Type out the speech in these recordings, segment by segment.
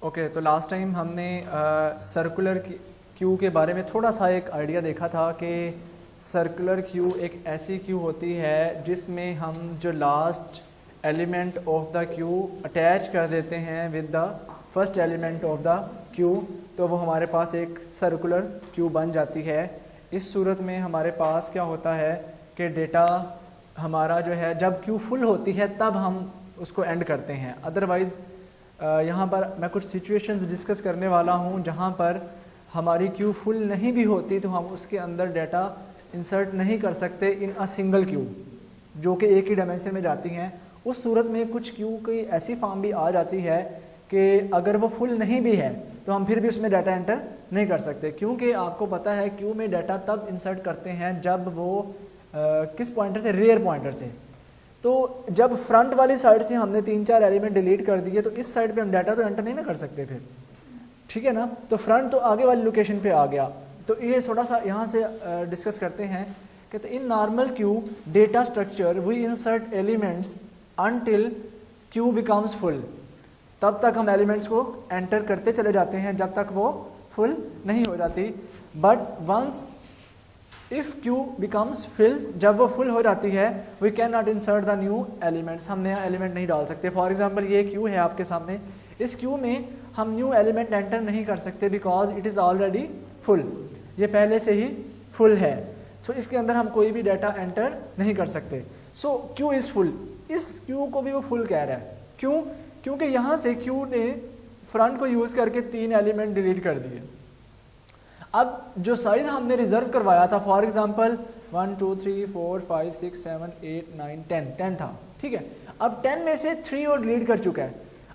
Okay, तो last time हमने circular queue के बारे में थोड़ा सा एक आइडिया देखा था कि सर्कुलर क्यू एक ऐसी क्यू होती है जिसमें हम जो last element of the Q attach कर देते हैं with the first element of the Q, तो वो हमारे पास एक सर्कुलर क्यू बन जाती है। इस सूरत में हमारे पास क्या होता है कि डेटा हमारा जो है जब क्यू फुल होती है तब हम उसको एंड करते हैं। अदरवाइज़ यहाँ पर मैं कुछ सिचुएशंस डिस्कस करने वाला हूँ जहाँ पर हमारी क्यू फुल नहीं भी होती तो हम उसके अंदर डेटा इंसर्ट नहीं कर सकते इन अ सिंगल क्यू, जो कि एक ही डायमेंशन में जाती हैं। उस सूरत में कुछ क्यू की ऐसी फॉर्म भी आ जाती है कि अगर वो फुल नहीं भी है तो हम फिर भी उसमें डाटा एंटर नहीं कर सकते, क्योंकि आपको पता है क्यू में डाटा तब इंसर्ट करते हैं जब वो किस पॉइंटर से, रेयर पॉइंटर से। तो जब फ्रंट वाली साइड से हमने 3-4 एलिमेंट डिलीट कर दिए तो इस साइड पे हम डाटा तो एंटर नहीं ना कर सकते फिर, ठीक है ना। तो फ्रंट तो आगे वाली लोकेशन पे आ गया। तो ये थोड़ा सा यहाँ से डिस्कस करते हैं। कहते in normal queue data structure we insert elements until queue becomes full. तब तक हम एलिमेंट्स को एंटर करते चले जाते हैं जब तक वो फुल नहीं हो जाती। But once if queue becomes full, जब वो फुल हो जाती है, we can not insert the new elements, हम नया एलिमेंट नहीं डाल सकते। फॉर एग्जाम्पल ये क्यू है आपके सामने, इस क्यू में हम न्यू एलिमेंट एंटर नहीं कर सकते because it is already full, ये पहले से ही फुल है। सो इसके अंदर हम कोई भी डाटा एंटर नहीं कर सकते। सो क्यू इज़ फुल, इस क्यू को भी वो फुल कह रहा है। क्यों? क्योंकि यहाँ से क्यू ने फ्रंट को यूज़ करके 3 एलिमेंट डिलीट कर दिए। अब जो साइज हमने रिजर्व करवाया था, फॉर एग्जांपल 1 2 3 4 5 6 7 8 9 10 था, ठीक है। अब 10 में से 3 और डिलीट कर चुका है।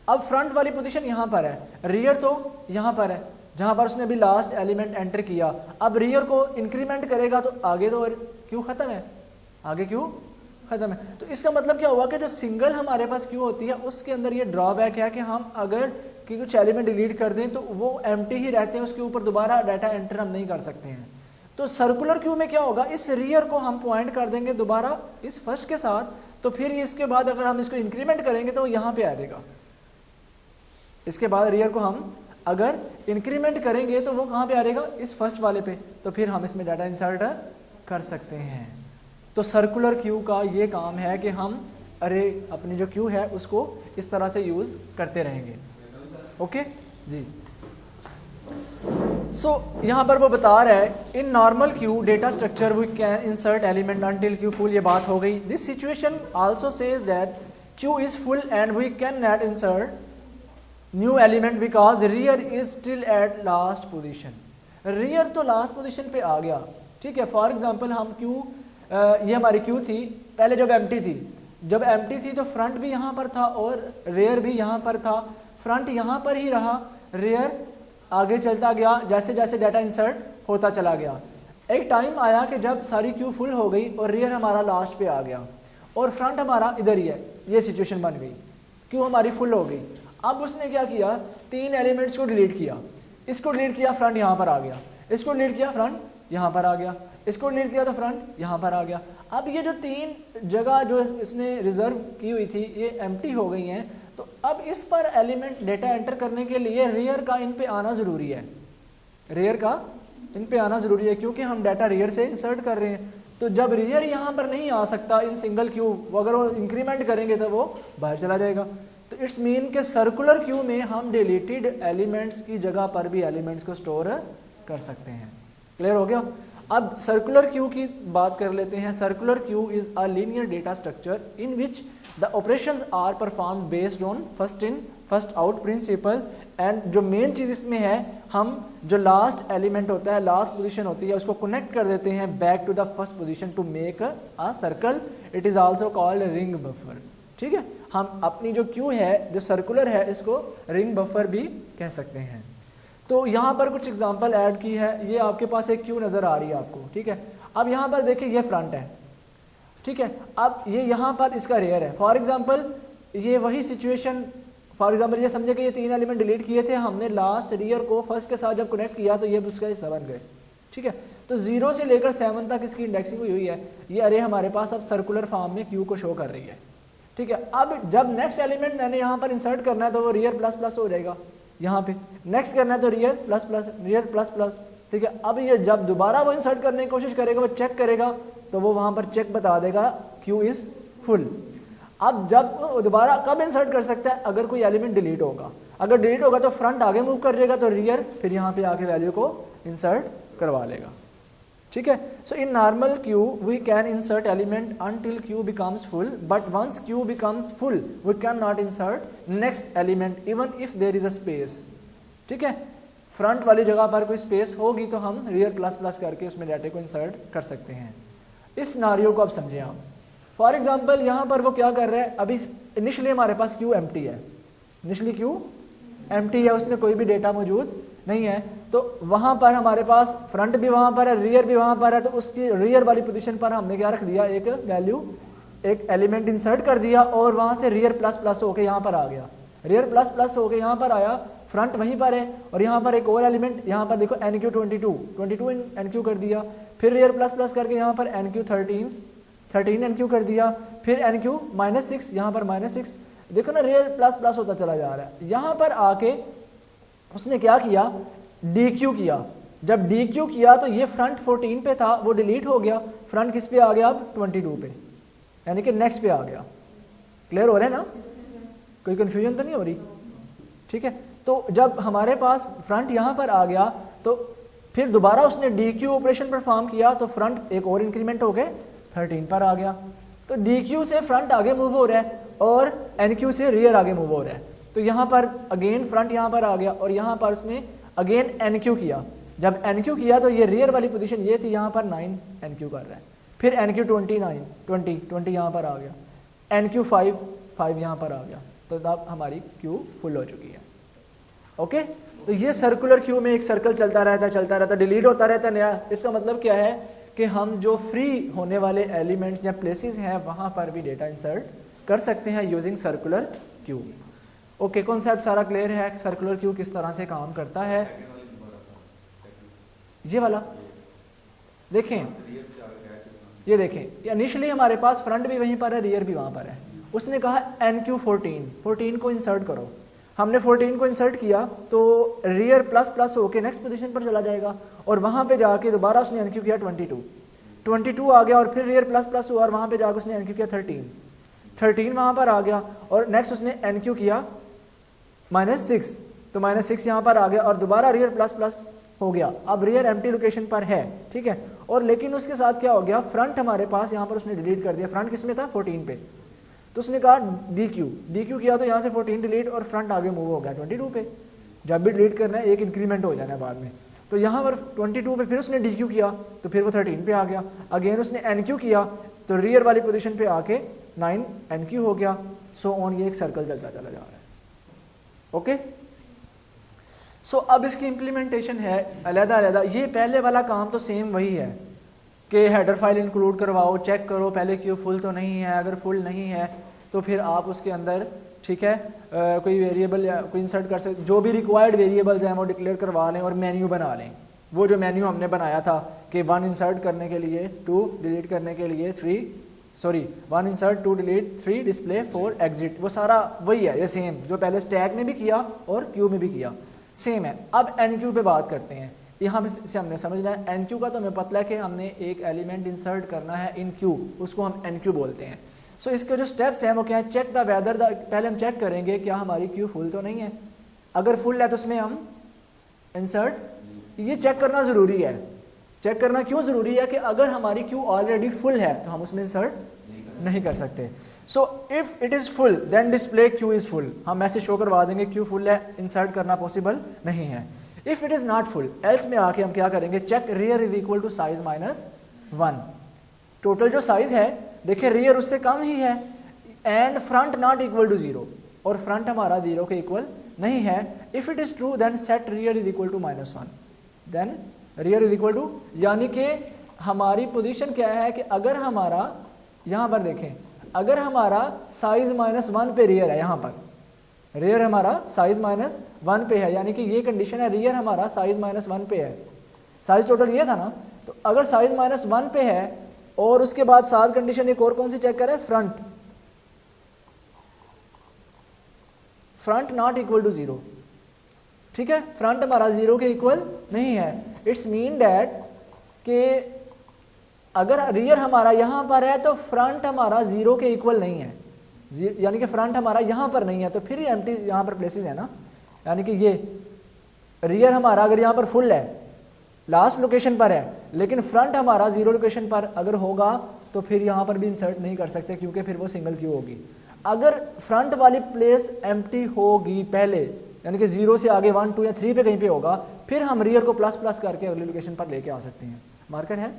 अब फ्रंट वाली पोजीशन यहाँ पर है, रियर तो यहाँ पर है जहाँ पर उसने अभी लास्ट एलिमेंट एंटर किया। अब रियर को इंक्रीमेंट करेगा तो आगे तो क्यू ख़त्म है, आगे क्यू ख़त्म है। तो इसका मतलब क्या हुआ कि जो सिंगल हमारे पास क्यू होती है उसके अंदर ये ड्रॉबैक है कि हम अगर कि कुछ एलिमेंट डिलीट कर दें तो वो एम्प्टी ही रहते हैं, उसके ऊपर दोबारा डाटा एंटर हम नहीं कर सकते हैं। तो सर्कुलर क्यू में क्या होगा, इस रियर को हम पॉइंट कर देंगे दोबारा इस फर्स्ट के साथ, तो फिर इसके बाद अगर हम इसको इंक्रीमेंट करेंगे तो यहाँ पे आ जाएगा। इसके बाद रियर को हम अगर इंक्रीमेंट करेंगे तो वो कहाँ पे आ जाएगा, इस फर्स्ट वाले पे, तो फिर हम इसमें डाटा इंसर्ट कर सकते हैं। तो सर्कुलर क्यू का ये काम है कि हम अरे अपनी जो क्यू है उसको इस तरह से यूज़ करते रहेंगे। ओके जी। सो यहाँ पर वो बता रहा है in normal queue data structure we can insert element until queue full, ये बात हो गई। This situation also says that queue is full and we can not insert new element because rear is still at last position. Rear तो last position पे आ गया, ठीक है। फॉर एग्जांपल हम क्यू, ये हमारी क्यू थी पहले जब एम्प्टी थी, जब एम्प्टी थी तो फ्रंट भी यहाँ पर था और रियर भी यहाँ पर था। फ्रंट यहाँ पर ही रहा, रियर आगे चलता गया जैसे जैसे डाटा इंसर्ट होता चला गया। एक टाइम आया कि जब सारी क्यू फुल हो गई और रियर हमारा लास्ट पे आ गया और फ्रंट हमारा इधर ही है, ये सिचुएशन बन गई, क्यू हमारी फुल हो गई। अब उसने क्या किया, 3 एलिमेंट्स को डिलीट किया। इसको डिलीट किया, फ्रंट यहाँ पर आ गया। इसको डिलीट किया, फ्रंट यहाँ पर आ गया। इसको डिलीट किया तो फ्रंट यहाँ पर आ गया। अब ये जो 3 जगह जो इसने रिजर्व की हुई थी ये एम्प्टी हो गई हैं। तो अब इस पर एलिमेंट डेटा एंटर करने के लिए रियर का इन पे आना ज़रूरी है, रियर का इन पे आना ज़रूरी है, क्योंकि हम डाटा रियर से इंसर्ट कर रहे हैं। तो जब रियर यहाँ पर नहीं आ सकता इन सिंगल क्यू, अगर वो इंक्रीमेंट करेंगे तो वो बाहर चला जाएगा। तो इट्स मीन के सर्कुलर क्यू में हम डिलीटेड एलिमेंट्स की जगह पर भी एलिमेंट्स को स्टोर कर सकते हैं। क्लियर हो गया। अब सर्कुलर क्यू की बात कर लेते हैं। Circular queue is a linear data structure in which the operations are perform based on first in first out principle. And जो मेन चीज़ इसमें है, हम जो लास्ट एलिमेंट होता है, लास्ट पोजीशन होती है, उसको कनेक्ट कर देते हैं back to the first position to make a circle. It is also called ring buffer, ठीक है। हम अपनी जो क्यू है जो सर्कुलर है इसको रिंग बफर भी कह सकते हैं। तो यहाँ पर कुछ एग्जांपल ऐड की है। ये आपके पास एक क्यू नज़र आ रही है आपको, ठीक है। अब यहाँ पर देखिए ये फ्रंट है, ठीक है। अब ये यहाँ पर इसका रेयर है। फॉर एग्जांपल ये वही सिचुएशन, फॉर एग्जांपल ये समझे कि ये 3 एलिमेंट डिलीट किए थे हमने, लास्ट रियर को फर्स्ट के साथ जब कनेक्ट किया तो ये उसका हिस्सा बन गए, ठीक है। तो 0 से लेकर 7 तक इसकी इंडेक्सिंग हुई है। ये अरे हमारे पास अब सर्कुलर फॉर्म में क्यू को शो कर रही है, ठीक है। अब जब नेक्स्ट एलिमेंट मैंने यहाँ पर इंसर्ट करना है तो वो रियर प्लस प्लस हो जाएगा, यहाँ पे। नेक्स्ट करना है तो rear plus plus, rear plus plus, ठीक है। अब ये जब दोबारा वो इंसर्ट करने की कोशिश करेगा, वो चेक करेगा, तो वो वहाँ पर चेक बता देगा क्यू इज़ फुल। अब जब दोबारा कब इंसर्ट कर सकता है, अगर कोई एलिमेंट डिलीट होगा, अगर डिलीट होगा तो फ्रंट आगे मूव कर जाएगा, तो रियर फिर यहाँ पे आके वैल्यू को इंसर्ट करवा लेगा, ठीक है। So in normal queue we can insert element until queue becomes full, but once queue becomes full we can not insert next element even if there is a space, ठीक है। Front वाली जगह पर कोई स्पेस होगी तो हम rear plus plus करके उसमें डाटा को इंसर्ट कर सकते हैं। इस सिनारियो को अब समझें आप। फॉर एग्जाम्पल यहाँ पर वो क्या कर रहा है, अभी इनिशियली हमारे पास क्यू एम्प्टी है, इनिशियली क्यू एम्प्टी है, उसमें कोई भी डेटा मौजूद नहीं है, तो वहाँ पर हमारे पास फ्रंट भी वहाँ पर है, रियर भी वहाँ पर है, तो उसकी रियर वाली पोजीशन पर हमने क्या रख दिया, एक वैल्यू, एक एलिमेंट इंसर्ट कर दिया, और वहाँ से रियर प्लस प्लस होके यहाँ पर आ गया, रियर प्लस प्लस होके यहाँ पर आया, फ्रंट वहीं पर है, और यहाँ पर एक और एलिमेंट, यहाँ पर देखो NQ 22 NQ कर दिया, फिर रियर प्लस प्लस करके यहाँ पर NQ 13 NQ कर दिया, फिर NQ -6, यहाँ पर -6, देखो ना रियर प्लस प्लस होता चला जा रहा है। यहाँ पर आके उसने क्या किया, DQ किया, जब DQ किया तो ये फ्रंट 14 पे था, वो डिलीट हो गया, फ्रंट किस पे आ गया, अब 22 पे, यानी कि नेक्स्ट पे आ गया। क्लियर हो रहा है ना, कोई कंफ्यूजन तो नहीं हो रही, ठीक है। तो जब हमारे पास फ्रंट यहाँ पर आ गया, तो फिर दोबारा उसने DQ ऑपरेशन परफॉर्म किया, तो फ्रंट एक और इंक्रीमेंट हो गए 13 पर आ गया, तो DQ से फ्रंट आगे मूव हो रहा है और NQ से रियर आगे मूव हो रहा है, तो यहाँ पर अगेन फ्रंट यहाँ पर आ गया, और यहाँ पर उसने अगेन NQ किया, जब NQ किया तो ये रियर वाली पोजीशन ये थी, यहाँ पर 9 NQ कर रहा है, फिर NQ 20 यहाँ पर आ गया, NQ 5 यहाँ पर आ गया, तो अब हमारी क्यू फुल हो चुकी है। ओके, तो ये सर्कुलर क्यू में एक सर्कल चलता रहता, डिलीट होता रहता है नया। इसका मतलब क्या है कि हम जो फ्री होने वाले एलिमेंट्स या प्लेसेस हैं वहाँ पर भी डेटा इंसर्ट कर सकते हैं using circular queue. Okay, concept सारा क्लियर है, सर्कुलर क्यू किस तरह से काम करता है। ये वाला देखें, ये देखें, इनिशियली हमारे पास फ्रंट भी वहीं पर है, रियर भी वहाँ पर है। उसने कहा NQ 14 को इंसर्ट करो, हमने 14 को इंसर्ट किया तो रियर प्लस प्लस होके नेक्स्ट पोजीशन पर चला जाएगा, और वहाँ पे जाके दोबारा उसने NQ किया 22 आ गया, और फिर रियर प्लस प्लस हुआ, और वहाँ पे जाकर उसने NQ किया 13 वहाँ पर आ गया, और नेक्स्ट उसने NQ किया -6, तो -6 यहाँ पर आ गया, और दोबारा रियर प्लस प्लस हो गया। अब रियर एम्प्टी लोकेशन पर है, ठीक है, और लेकिन उसके साथ क्या हो गया, फ्रंट हमारे पास यहाँ पर उसने डिलीट कर दिया। फ्रंट किस में था, 14 पे, तो उसने कहा DQ किया, तो यहाँ से 14 डिलीट, और फ्रंट आगे मूव हो गया 22 पे। जब भी डिलीट करना है एक इंक्रीमेंट हो जाना है बाद में, तो यहाँ पर 22 पे फिर उसने DQ किया, तो फिर वो 13 पे आ गया। अगेन उसने NQ किया, तो रियर वाली पोजीशन पे आके 9 NQ हो गया, सो ऑन। ये एक सर्कल चलता चला जा रहा है। ओके, सो अब इसकी इम्प्लीमेंटेशन है अलग-अलग। ये पहले वाला काम तो सेम वही है कि हेडर फाइल इंक्लूड करवाओ, चेक करो पहले क्यू फुल तो नहीं है, अगर फुल नहीं है तो फिर आप उसके अंदर, ठीक है, कोई वेरिएबल या कोई इंसर्ट कर सकते, जो भी रिक्वायर्ड वेरिएबल्स हैं वो डिक्लेयर करवा लें और मेन्यू बना लें। वो जो मेन्यू हमने बनाया था कि 1 इंसर्ट करने के लिए 2, डिलीट करने के लिए 3, 1 इंसर्ट 2 डिलीट 3 डिस्प्ले 4 एग्जिट, वो सारा वही है, ये सेम जो पहले स्टैक में भी किया और क्यू में भी किया, सेम है। अब NQ पे बात करते हैं। यहाँ से हमने समझना है NQ का, तो हमें पता है कि हमने एक एलिमेंट इंसर्ट करना है इन क्यू, उसको हम NQ बोलते हैं। सो इसके जो स्टेप्स हैं वो क्या है, चेक द वेदर पहले हम चेक करेंगे क्या हमारी क्यू फुल तो नहीं है। अगर फुल है तो उसमें हम इंसर्ट, ये चेक करना ज़रूरी है। चेक करना क्यों ज़रूरी है कि अगर हमारी क्यू ऑलरेडी फुल है तो हम उसमें इंसर्ट नहीं कर सकते। So if it is full then display queue is full, हम मैसेज शो करवा देंगे क्यू फुल है, इंसर्ट करना पॉसिबल नहीं है। If it is not full else में आके हम क्या करेंगे, check rear is equal to size -1। Total जो साइज है देखिए रियर उससे कम ही है, and front not equal to 0, और फ्रंट हमारा 0 के इक्वल नहीं है। If it is true then set rear is equal to -1, then rear is equal to, यानी कि हमारी पोजीशन क्या है कि अगर हमारा, यहाँ पर देखें, अगर हमारा साइज -1 पे रियर है, यहाँ पर रियर हमारा साइज -1 पे है, यानी कि ये कंडीशन है रियर हमारा साइज -1 पे है। साइज टोटल ये था ना, तो अगर साइज -1 पे है और उसके बाद साथ कंडीशन एक और कौन सी चेक करें, फ्रंट नॉट इक्वल टू 0, ठीक है, फ्रंट हमारा 0 के इक्वल नहीं है। इट्स मीन डैट कि अगर रियर हमारा यहाँ पर है तो फ्रंट हमारा 0 के इक्वल नहीं है, यानी कि फ्रंट हमारा यहाँ पर नहीं है, तो फिर ये एम्प्टी यहाँ पर प्लेसेस है ना, यानी कि ये रियर हमारा अगर यहाँ पर फुल है, लास्ट लोकेशन पर है, लेकिन फ्रंट हमारा 0 लोकेशन पर अगर होगा तो फिर यहाँ पर भी इंसर्ट नहीं कर सकते, क्योंकि फिर वो सिंगल क्यू होगी। अगर फ्रंट वाली प्लेस एम्प्टी होगी पहले, यानी कि 0 से आगे 1 2 या 3 पे कहीं पे होगा, फिर हम रियर को प्लस प्लस करके अगली लोकेशन पर लेके आ सकते हैं। मार्कर है?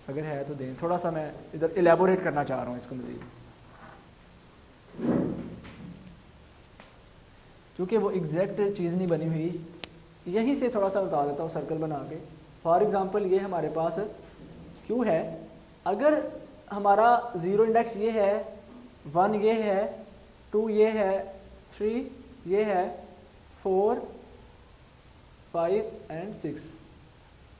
अगर है तो दें, थोड़ा सा मैं इधर इलेबोरेट करना चाह रहा हूँ इसको मजीद, क्योंकि वो एग्जैक्ट चीज़ नहीं बनी हुई। यहीं से थोड़ा सा बता देता हूँ सर्कल बना के। फॉर एग्जांपल ये हमारे पास क्यू है, अगर हमारा 0 इंडेक्स ये है, 1 ये है, 2 ये है, 3 ये है, 4 5 एंड 6।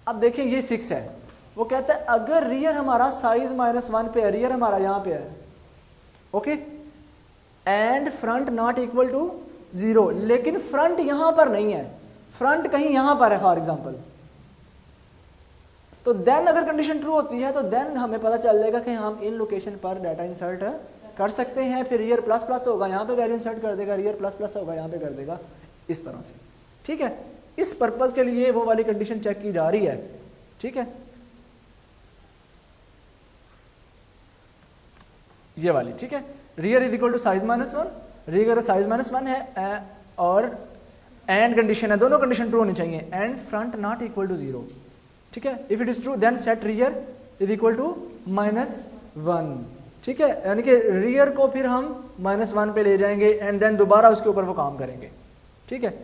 अब देखिए ये 6 है, वो कहता है अगर रियर हमारा साइज -1 पे है, रियर हमारा यहाँ पे है, okay, and front not equal to 0, लेकिन फ्रंट यहां पर नहीं है, फ्रंट कहीं यहां पर है फॉर एग्जांपल, तो देन अगर कंडीशन ट्रू होती है तो देन हमें पता चल जाएगा कि हम इन लोकेशन पर डाटा इंसर्ट कर सकते हैं। फिर रियर प्लस प्लस होगा, यहाँ पे वैल्यू इंसर्ट कर देगा, रियर प्लस प्लस होगा, यहाँ पे कर देगा, इस तरह से। ठीक है, इस पर्पज के लिए वो वाली कंडीशन चेक की जा रही है। ठीक है, ये वाली, ठीक है, rear is equal to size -1, rear size -1 है और एंड कंडीशन है, दोनों कंडीशन ट्रू होनी चाहिए, and front not equal to 0। ठीक है, if it is true then set rear is equal to -1। ठीक है, यानी कि रियर को फिर हम -1 पे ले जाएंगे एंड देन दोबारा उसके ऊपर वो काम करेंगे। ठीक है,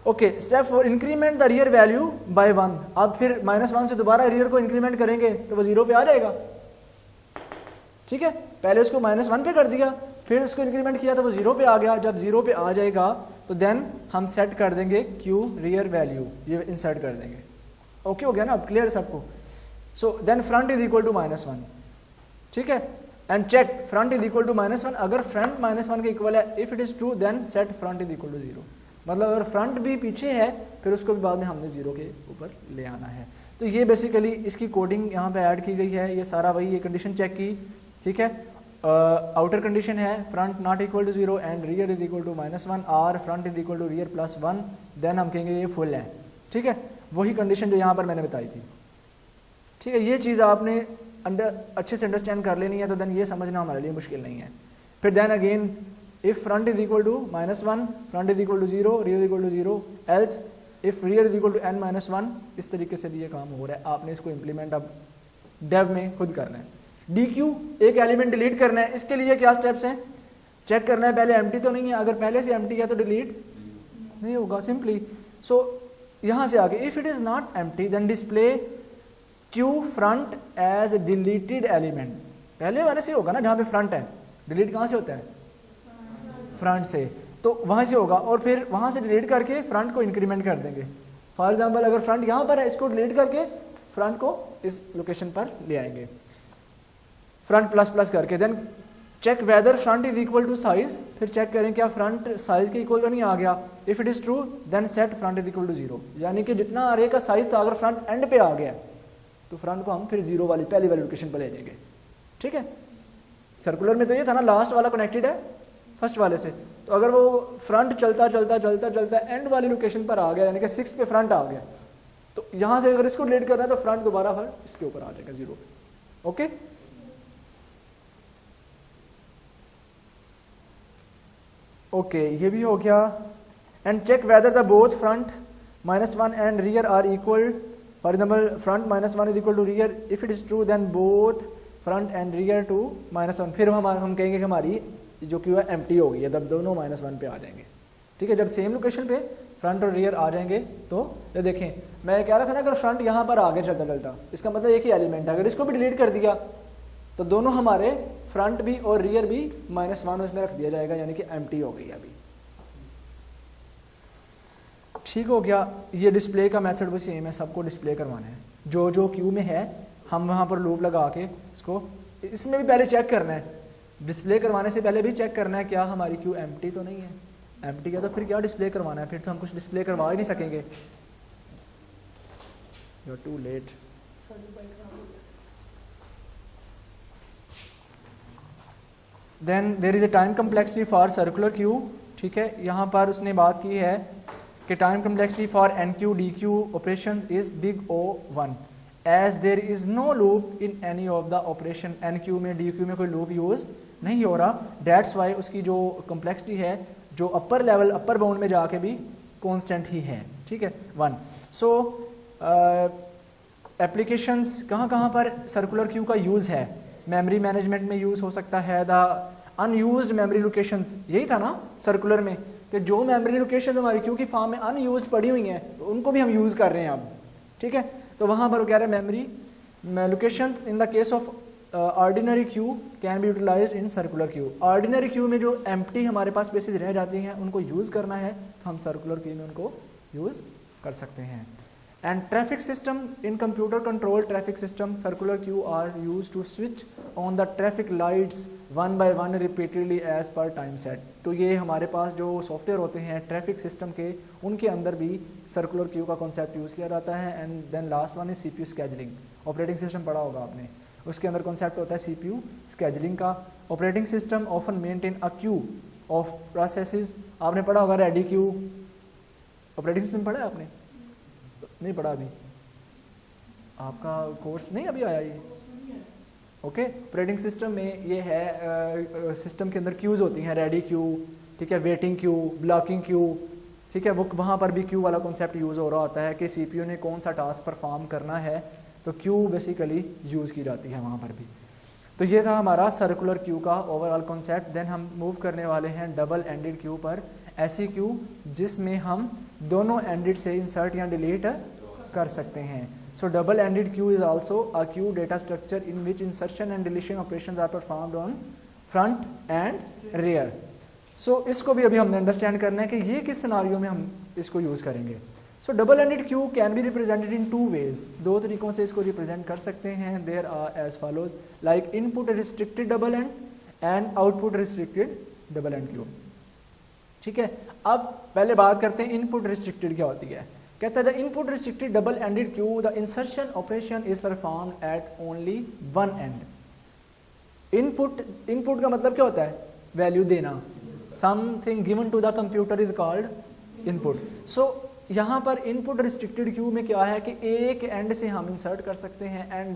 okay, step 4, increment the rear value by 1। अब फिर -1 से दोबारा रियर को इंक्रीमेंट करेंगे तो वो 0 पे आ जाएगा। ठीक है, पहले उसको -1 पे कर दिया, फिर उसको इंक्रीमेंट किया तो वो 0 पे आ गया। जब 0 पे आ जाएगा तो देन हम सेट कर देंगे क्यू रियर वैल्यू, ये इंसर्ट कर देंगे। ओके हो गया ना, अब क्लियर सबको। So then front is equal to -1। ठीक है, and check front is equal to -1, अगर फ्रंट -1 के इक्वल है, if it is true then set front is equal to 0। मतलब अगर फ्रंट भी पीछे है फिर उसको भी बाद में हमने 0 के ऊपर ले आना है। तो ये बेसिकली इसकी कोडिंग यहाँ पे ऐड की गई है। ये सारा वही, ये कंडीशन चेक की। ठीक है, आउटर कंडीशन है front not equal to 0 and rear is equal to -1 और front is equal to rear plus 1, then हम कहेंगे ये फुल है। ठीक है, वही कंडीशन जो यहाँ पर मैंने बताई थी। ठीक है, ये चीज़ आपने अच्छे से अंडरस्टैंड कर लेनी है, तो देन ये समझना हमारे लिए मुश्किल नहीं है। फिर then again if front is equal to -1, front is equal to 0, rear is equal to 0, else if rear is equal to n-1। इस तरीके से भी ये काम हो रहा है। आपने इसको इम्प्लीमेंट अब डेव में खुद करना है। DQ एक एलिमेंट डिलीट करना है, इसके लिए क्या स्टेप्स हैं? चेक करना है पहले एम्प्टी तो नहीं है, अगर पहले से एम्प्टी है तो डिलीट नहीं होगा सिंपली। सो यहाँ से आगे if it is not empty then display Q front as deleted element. पहले वाले से होगा ना, जहाँ पे फ्रंट है, डिलीट कहाँ से होता है? फ्रंट से, तो वहाँ से होगा और फिर वहाँ से डिलीट करके फ्रंट को इंक्रीमेंट कर देंगे। फॉर एग्जाम्पल अगर फ्रंट यहाँ पर है, इसको डिलीट करके फ्रंट को इस लोकेशन पर ले आएंगे, फ्रंट प्लस प्लस करके। Then check whether front is equal to size, फिर चेक करें क्या फ्रंट साइज के इक्वल तो नहीं आ गया। If it is true then set front is equal to 0, यानी कि जितना अरे का साइज था अगर फ्रंट एंड पे आ गया तो फ्रंट को हम फिर 0 वाली पहली वाली लोकेशन पर ले जाएंगे। ठीक है, सर्कुलर में तो ये था ना, लास्ट वाला कनेक्टेड है फर्स्ट वाले से, तो अगर वो फ्रंट चलता चलता चलता चलता एंड वाली लोकेशन पर आ गया, यानी कि 6 पे फ्रंट आ गया, तो यहाँ से अगर इसको डिलीट करना है तो फ्रंट दोबारा फिर इसके ऊपर आ जाएगा 0 पे। ओके, ओके, ये भी हो गया। And check whether the both front -1 and rear are equal. For example front -1 is equal to rear, if it is true then both front and rear to -1। फिर हम कहेंगे कि हमारी जो कि वह एम्प्टी होगी, जब दोनों -1 पे आ जाएंगे। ठीक है, जब सेम लोकेशन पे फ्रंट और रियर आ जाएंगे तो ये देखें, मैं कह रहा था ना अगर फ्रंट यहाँ पर आ गया चलता चलता, इसका मतलब एक ही एलिमेंट है, अगर इसको भी डिलीट कर दिया तो दोनों हमारे फ्रंट भी और रियर भी -1 उसमें रख दिया जाएगा, यानी कि एम्प्टी हो गई अभी। ठीक हो गया। ये डिस्प्ले का मेथड भी सेम है, सबको डिस्प्ले करवाना है। जो जो क्यू में है हम वहाँ पर लूप लगा के इसको, इसमें भी पहले चेक करना है, डिस्प्ले करवाने से पहले भी चेक करना है क्या हमारी क्यू एम्प्टी तो नहीं है। एम्प्टी है तो फिर क्या डिस्प्ले करवाना है, फिर तो हम कुछ डिस्प्ले करवा ही नहीं सकेंगे। You are too late. Then there is a time complexity for circular queue, ठीक है। यहाँ पर उसने बात की है कि time complexity for enqueue dequeue operation is big O1 as there is no loop in any of the operation. Enqueue में डी क्यू में कोई लूप यूज नहीं हो रहा, डेट्स वाई उसकी जो कम्प्लेक्सिटी है जो अपर लेवल अपर बाउंड में जाके भी कांस्टेंट ही है, ठीक है 1। सो एप्लीकेशंस कहाँ पर सर्कुलर क्यू का यूज़ है, मेमोरी मैनेजमेंट में यूज़ हो सकता है। द अनयूज्ड मेमोरी लोकेशंस, यही था ना सर्कुलर में कि जो मेमोरी लोकेशंस हमारी क्यू की फॉर्म में अनयूज्ड पड़ी हुई हैं उनको भी हम यूज़ कर रहे हैं अब, ठीक है। तो वहाँ पर वो कह रहे हैं memory location in the case of ordinary queue can be utilised in circular queue. Ordinary queue में जो एम्प्टी हमारे पास स्पेसेस रह जाती हैं उनको यूज़ करना है तो हम सर्कुलर क्यू में उनको यूज़ कर सकते हैं। And traffic system in computer control traffic system circular queue are use to switch on the traffic lights 1 by 1 repeatedly as per time set. तो ये हमारे पास जो सॉफ्टवेयर होते हैं ट्रैफिक सिस्टम के, उनके अंदर भी सर्कुलर क्यू का कॉन्सेप्ट यूज़ किया जाता है। And then last one is CPU scheduling. Operating system पढ़ा होगा आपने, उसके अंदर कॉन्सेप्ट होता है CPU स्केजलिंग का। Operating system often maintain a queue of processes. आपने पढ़ा होगा रेडी क्यू, ऑपरेटिंग सिस्टम पढ़ा है आपने? नहीं पढ़ा अभी, आपका कोर्स नहीं अभी आया ये, ओके। ऑपरेटिंग सिस्टम में ये है सिस्टम के अंदर क्यूज़ होती हैं, रेडी क्यू, ठीक है, वेटिंग क्यू, ब्लॉकिंग क्यू, ठीक है। वो वहाँ पर भी क्यू वाला कॉन्सेप्ट यूज़ हो रहा होता है कि CPU ने कौन सा टास्क परफॉर्म करना है, तो क्यू बेसिकली यूज़ की जाती है वहाँ पर भी। तो ये था हमारा सर्कुलर क्यू का ओवरऑल कॉन्सेप्ट। देन हम मूव करने वाले हैं डबल एंडेड क्यू पर। ऐसी क्यू जिसमें हम दोनों एंडेड से इंसर्ट या डिलीट कर सकते हैं। So double ended queue is also a queue data structure in which insertion and deletion operations are performed on front and rear. So इसको भी अभी हमने अंडरस्टैंड करना है कि ये किस सिनारियो में हम इसको यूज़ करेंगे। So double ended queue can be represented in 2 ways। 2 तरीक़ों से इसको रिप्रेजेंट कर सकते हैं। There are as follows, like input restricted double end and output restricted double end queue, ठीक है। अब पहले बात करते हैं इनपुट रिस्ट्रिक्टेड क्या होती है। कहता है the input restricted double ended queue the insertion operation is performed at only one end. Input का मतलब क्या होता है, वैल्यू देना, something given to the computer is called input. So यहाँ पर इनपुट रिस्ट्रिक्टेड क्यू में क्या है कि एक एंड से हम इंसर्ट कर सकते हैं and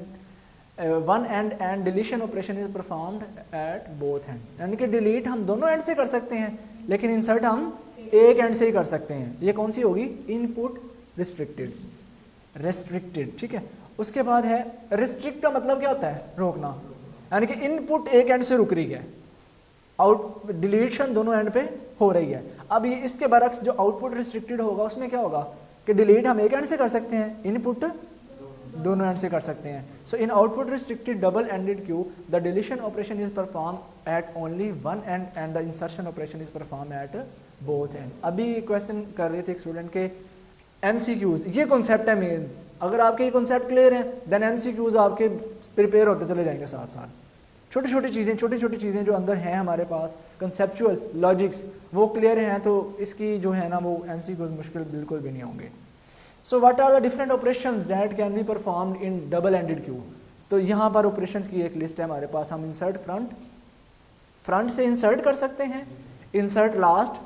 one and deletion operation is performed at both ends. यानी कि डिलीट हम दोनों एंड से कर सकते हैं लेकिन इंसर्ट हम एक एंड से ही कर सकते हैं। ये कौन सी होगी, इनपुट रेस्ट्रिक्टेड, ठीक है। उसके बाद है रिस्ट्रिक्ट का मतलब क्या होता है, रोकना, यानी कि इनपुट एक एंड से रुक रही है, आउट डिलीशन दोनों एंड पे हो रही है। अब ये इसके बरक्स जो आउटपुट रिस्ट्रिक्टेड होगा उसमें क्या होगा कि डिलीट हम एक एंड से कर सकते हैं, इनपुट दोनों एंड से कर सकते हैं। So in output restricted double ended queue the deletion operation is perform at only one end and the insertion operation is perform at both end. अभी क्वेश्चन कर रहे थे एक स्टूडेंट के MCQs, ये कॉन्सेप्ट है मेन। अगर आपके ये कॉन्सेप्ट क्लियर है देन MCQs आपके प्रिपेयर होते चले जाएंगे साथ साथ। छोटी छोटी चीज़ें जो अंदर हैं हमारे पास, कंसेप्चुअल लॉजिक्स, वो क्लियर हैं तो इसकी जो है ना वो MCQs मुश्किल बिल्कुल भी नहीं होंगे। So what are the different operations that can be performed in double ended queue. तो यहाँ पर ऑपरेशंस की एक लिस्ट है हमारे पास। हम इंसर्ट फ्रंट से इंसर्ट कर सकते हैं, इंसर्ट लास्ट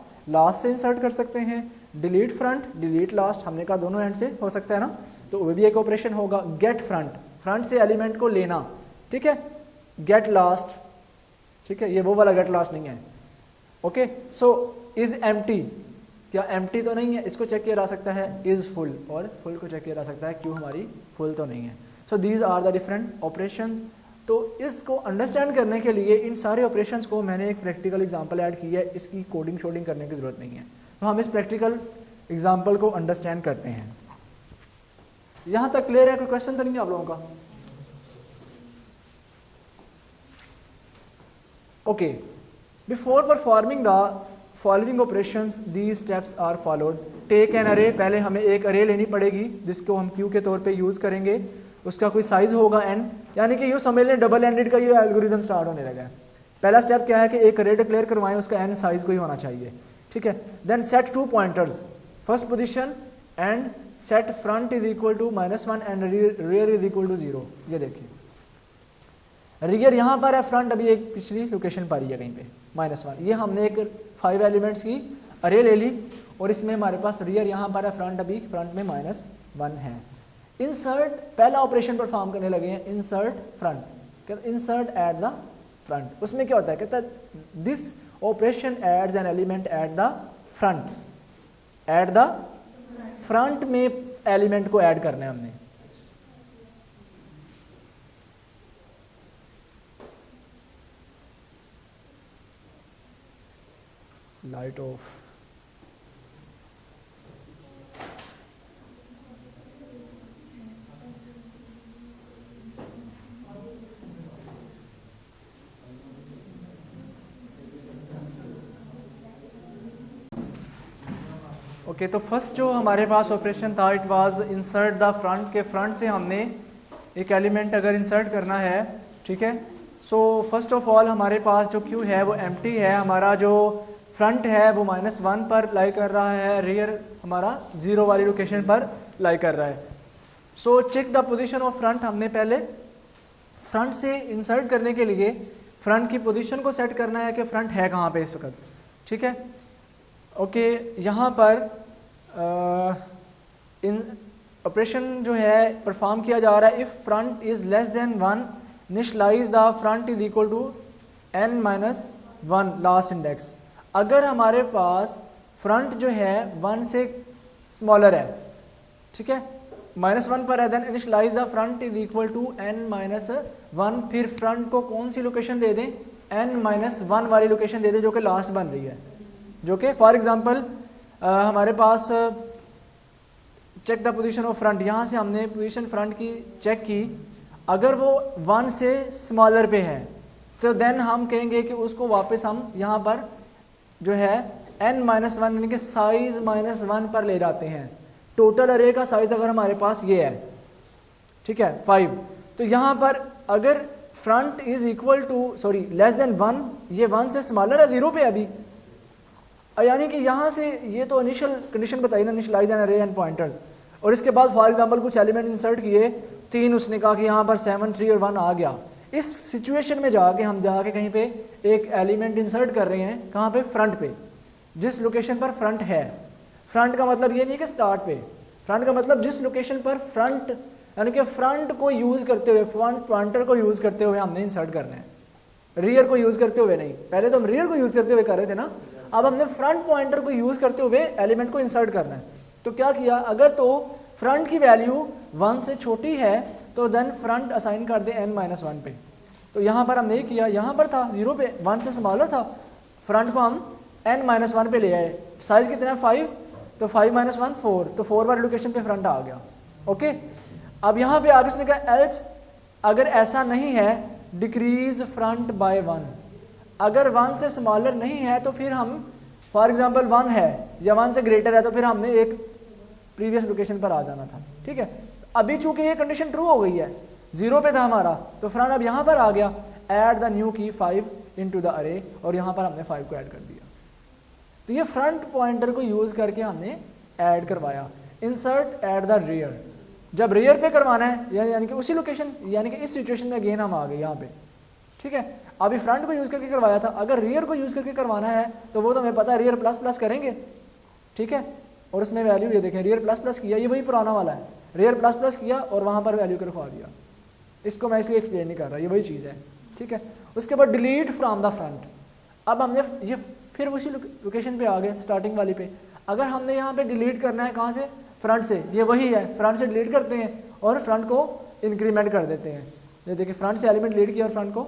से इंसर्ट कर सकते हैं, डिलीट फ्रंट डिलीट लास्ट, हमने कहा दोनों एंड से हो सकता है ना, तो वो भी एक ऑपरेशन होगा। गेट फ्रंट से एलिमेंट को लेना, ठीक है। गेट लास्ट, ठीक है, ये वो वाला गेट लास्ट नहीं है, ओके। सो इज एम्प्टी, क्या एम्प्टी तो नहीं है, इसको चेक किया जा सकता है। इज फुल, और फुल को चेक किया जा सकता है, क्यों हमारी फुल तो नहीं है। So these are the different operations. तो इसको अंडरस्टैंड करने के लिए इन सारे ऑपरेशंस को मैंने एक प्रैक्टिकल एग्जांपल ऐड की है, इसकी कोडिंग शोडिंग करने की जरूरत नहीं है। तो हम इस प्रैक्टिकल एग्जांपल को अंडरस्टैंड करते हैं। यहां तक क्लियर है? कोई क्वेश्चन तो नहीं है आप लोगों का? Okay, before performing the following operations these steps are followed. Take an array, पहले हमें एक अरे लेनी पड़ेगी जिसको हम क्यू के तौर पे यूज करेंगे। उसका कोई साइज होगा n, यानी कि ये समझ लें डबल एंडेड का ये एल्गोरिथम स्टार्ट होने लगा है। पहला स्टेप क्या है कि एक अरे डिक्लेयर करवाएं, उसका n साइज कोई होना चाहिए, ठीक ठीक है। Then set 2 pointers first position and set front is equal to -1 and rear is equal to 0। ये देखिए रियर यहाँ पर है, फ्रंट अभी एक पिछली लोकेशन पर ही है कहीं पे -1। ये हमने एक 5 एलिमेंट्स की अरे ले ली और इसमें हमारे पास रियर यहाँ पर है, फ्रंट अभी फ्रंट में -1 है। इंसर्ट पहला ऑपरेशन परफॉर्म करने लगे हैं, इंसर्ट फ्रंट, कहते इंसर्ट एट द फ्रंट। उसमें क्या होता है, कहता है this operation adds an element at the front, at the front में एलिमेंट को ऐड करना है हमने। Light off. ओके तो फर्स्ट जो हमारे पास ऑपरेशन था it was insert the front, के फ्रंट से हमने एक एलिमेंट अगर इंसर्ट करना है, ठीक है। सो फर्स्ट ऑफ ऑल हमारे पास जो क्यू है वो एम्प्टी है, हमारा जो फ्रंट है वो -1 पर लाई कर रहा है, रियर हमारा 0 वाली लोकेशन पर लाई कर रहा है। So check the position of front, हमने पहले फ्रंट से इंसर्ट करने के लिए फ्रंट की पोजीशन को सेट करना है कि फ्रंट है कहाँ पे इस वक्त, ठीक है। ओके यहाँ पर इन ऑपरेशन जो है परफॉर्म किया जा रहा है, if front is less then 1 initialise the front is equal to n-1 last index. अगर हमारे पास फ्रंट जो है 1 से स्मॉलर है, ठीक है, -1 पर है, then initialise the front is equal to n-1। फिर फ्रंट को कौन सी लोकेशन दे दें, n-1 वाली लोकेशन दे दें जो कि लास्ट बन रही है, जो कि फॉर एग्जांपल हमारे पास check the position of front, यहाँ से हमने पोजीशन फ्रंट की चेक की, अगर वो 1 से स्मॉलर पे है तो देन हम कहेंगे कि उसको वापस हम यहाँ पर जो है n-1 यानी कि साइज -1 पर ले जाते हैं। टोटल अरे का साइज अगर हमारे पास ये है, ठीक है 5, तो यहाँ पर अगर front is equal to sorry less then 1, ये 1 से स्मॉलर है, 0 पे अभी, यानी कि यहाँ से ये तो इनिशियल कंडीशन बताई ना, इनिशियलाइज एन अरे एंड पॉइंटर्स, और इसके बाद फॉर एग्जांपल कुछ एलिमेंट इंसर्ट किए 3, उसने कहा कि यहाँ पर 7, 3 और 1 आ गया। इस सिचुएशन में जाके हम जाके कहीं पे एक एलिमेंट इंसर्ट कर रहे हैं, कहाँ पे, फ्रंट पे, जिस लोकेशन पर फ्रंट है। फ्रंट का मतलब ये नहीं कि स्टार्ट पे, फ्रंट का मतलब जिस लोकेशन पर फ्रंट, यानी कि फ्रंट को यूज करते हुए, फ्रंट पॉइंटर को यूज करते हुए हमने इंसर्ट करना है, रियर को यूज करते हुए नहीं। पहले तो हम रियर को यूज करते हुए कर रहे थे ना, अब हमने फ्रंट पॉइंटर को यूज करते हुए एलिमेंट को इंसर्ट करना है। तो क्या किया, अगर तो फ्रंट की वैल्यू 1 से छोटी है तो देन फ्रंट असाइन कर दे n-1 पे। तो यहाँ पर हमने किया, यहाँ पर था 0 पे, 1 से स्मॉलर था, फ्रंट को हम n-1 पे ले आए। साइज कितना है 5, तो 5-1 4, तो 4 वाली लोकेशन पे फ्रंट आ गया। ओके, अब यहाँ पे आगे इसने कहा एल्स, अगर ऐसा नहीं है डिक्रीज फ्रंट बाय 1, अगर 1 से स्मॉलर नहीं है तो फिर हम फॉर एग्जांपल 1 है या 1 से ग्रेटर है तो फिर हमने एक प्रीवियस लोकेशन पर आ जाना था, ठीक है। अभी चूंकि ये कंडीशन ट्रू हो गई है, 0 पे था हमारा, तो फ्रंट अब यहाँ पर आ गया, ऐड द न्यू की 5 इनटू द अरे, और यहाँ पर हमने 5 को ऐड कर दिया। तो ये फ्रंट पॉइंटर को यूज करके हमने ऐड करवाया। इंसर्ट एट द रियर, जब रियर पे करवाना है यानी कि उसी लोकेशन, यानी कि इस सिचुएशन में अगेन हम आ गए यहाँ पे, ठीक है। अभी फ्रंट को यूज करके करवाया था, अगर रियर को यूज करके करवाना है तो वो तो हमें पता है, रियर प्लस प्लस करेंगे, ठीक है, और उसमें वैल्यू ये देखें, रियर प्लस प्लस किया, ये वही पुराना वाला है, रियर प्लस प्लस किया और वहां पर वैल्यू रखवा दिया। इसको मैं इसलिए एक्सप्लेन नहीं कर रहा, ये वही चीज़ है, ठीक है। उसके बाद डिलीट फ्रॉम द फ्रंट, अब हमने ये फिर उसी लोकेशन पे आ गए, स्टार्टिंग वाली पे। अगर हमने यहाँ पे डिलीट करना है, कहाँ से, फ्रंट से, ये वही है, फ्रंट से डिलीट करते हैं और फ्रंट को इंक्रीमेंट कर देते हैं। ये देखिए फ्रंट से एलिमेंट डिलीट किया और फ्रंट को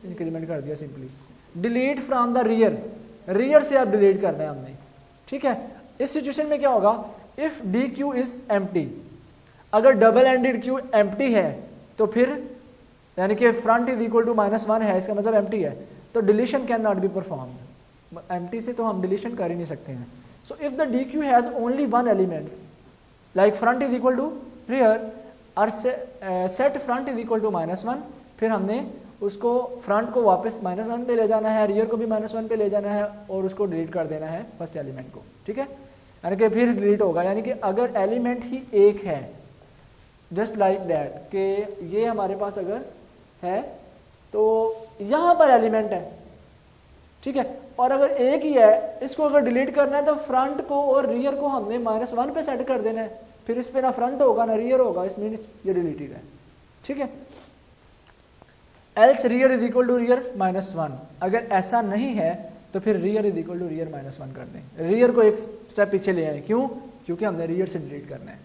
इंक्रीमेंट कर दिया simply. Delete from the rear, rear से अब डिलीट करना है हमने, ठीक है। इस सिचुएशन में क्या होगा, if D Q is empty, अगर डबल एंडेड क्यू एम्प्टी है तो फिर यानी कि फ्रंट इज इक्वल टू -1 है, इसका मतलब एम्प्टी है, तो deletion can not be performed. Empty से तो हम डिलीशन कर ही नहीं सकते हैं। So if the D Q has only 1 element like front is equal to rear और set front is equal to -1, फिर हमने उसको फ्रंट को वापस -1 पे ले जाना है, रियर को भी -1 पे ले जाना है और उसको डिलीट कर देना है फर्स्ट एलिमेंट को, ठीक है। यानी कि फिर डिलीट होगा, यानी कि अगर एलिमेंट ही एक है, जस्ट लाइक दैट, कि ये हमारे पास अगर है तो यहाँ पर एलिमेंट है, ठीक है, और अगर एक ही है, इसको अगर डिलीट करना है तो फ्रंट को और रियर को हमने -1 पे सेट कर देना है, फिर इस पे ना फ्रंट होगा ना रियर होगा, इस मीन्स ये डिलीटेड है, ठीक है। Else rear is equal to rear -1, अगर ऐसा नहीं है तो फिर rear is equal to rear -1 कर दें, रियर को एक स्टेप पीछे ले आए, क्यों? क्योंकि हमने रियर से डिलीट करना है।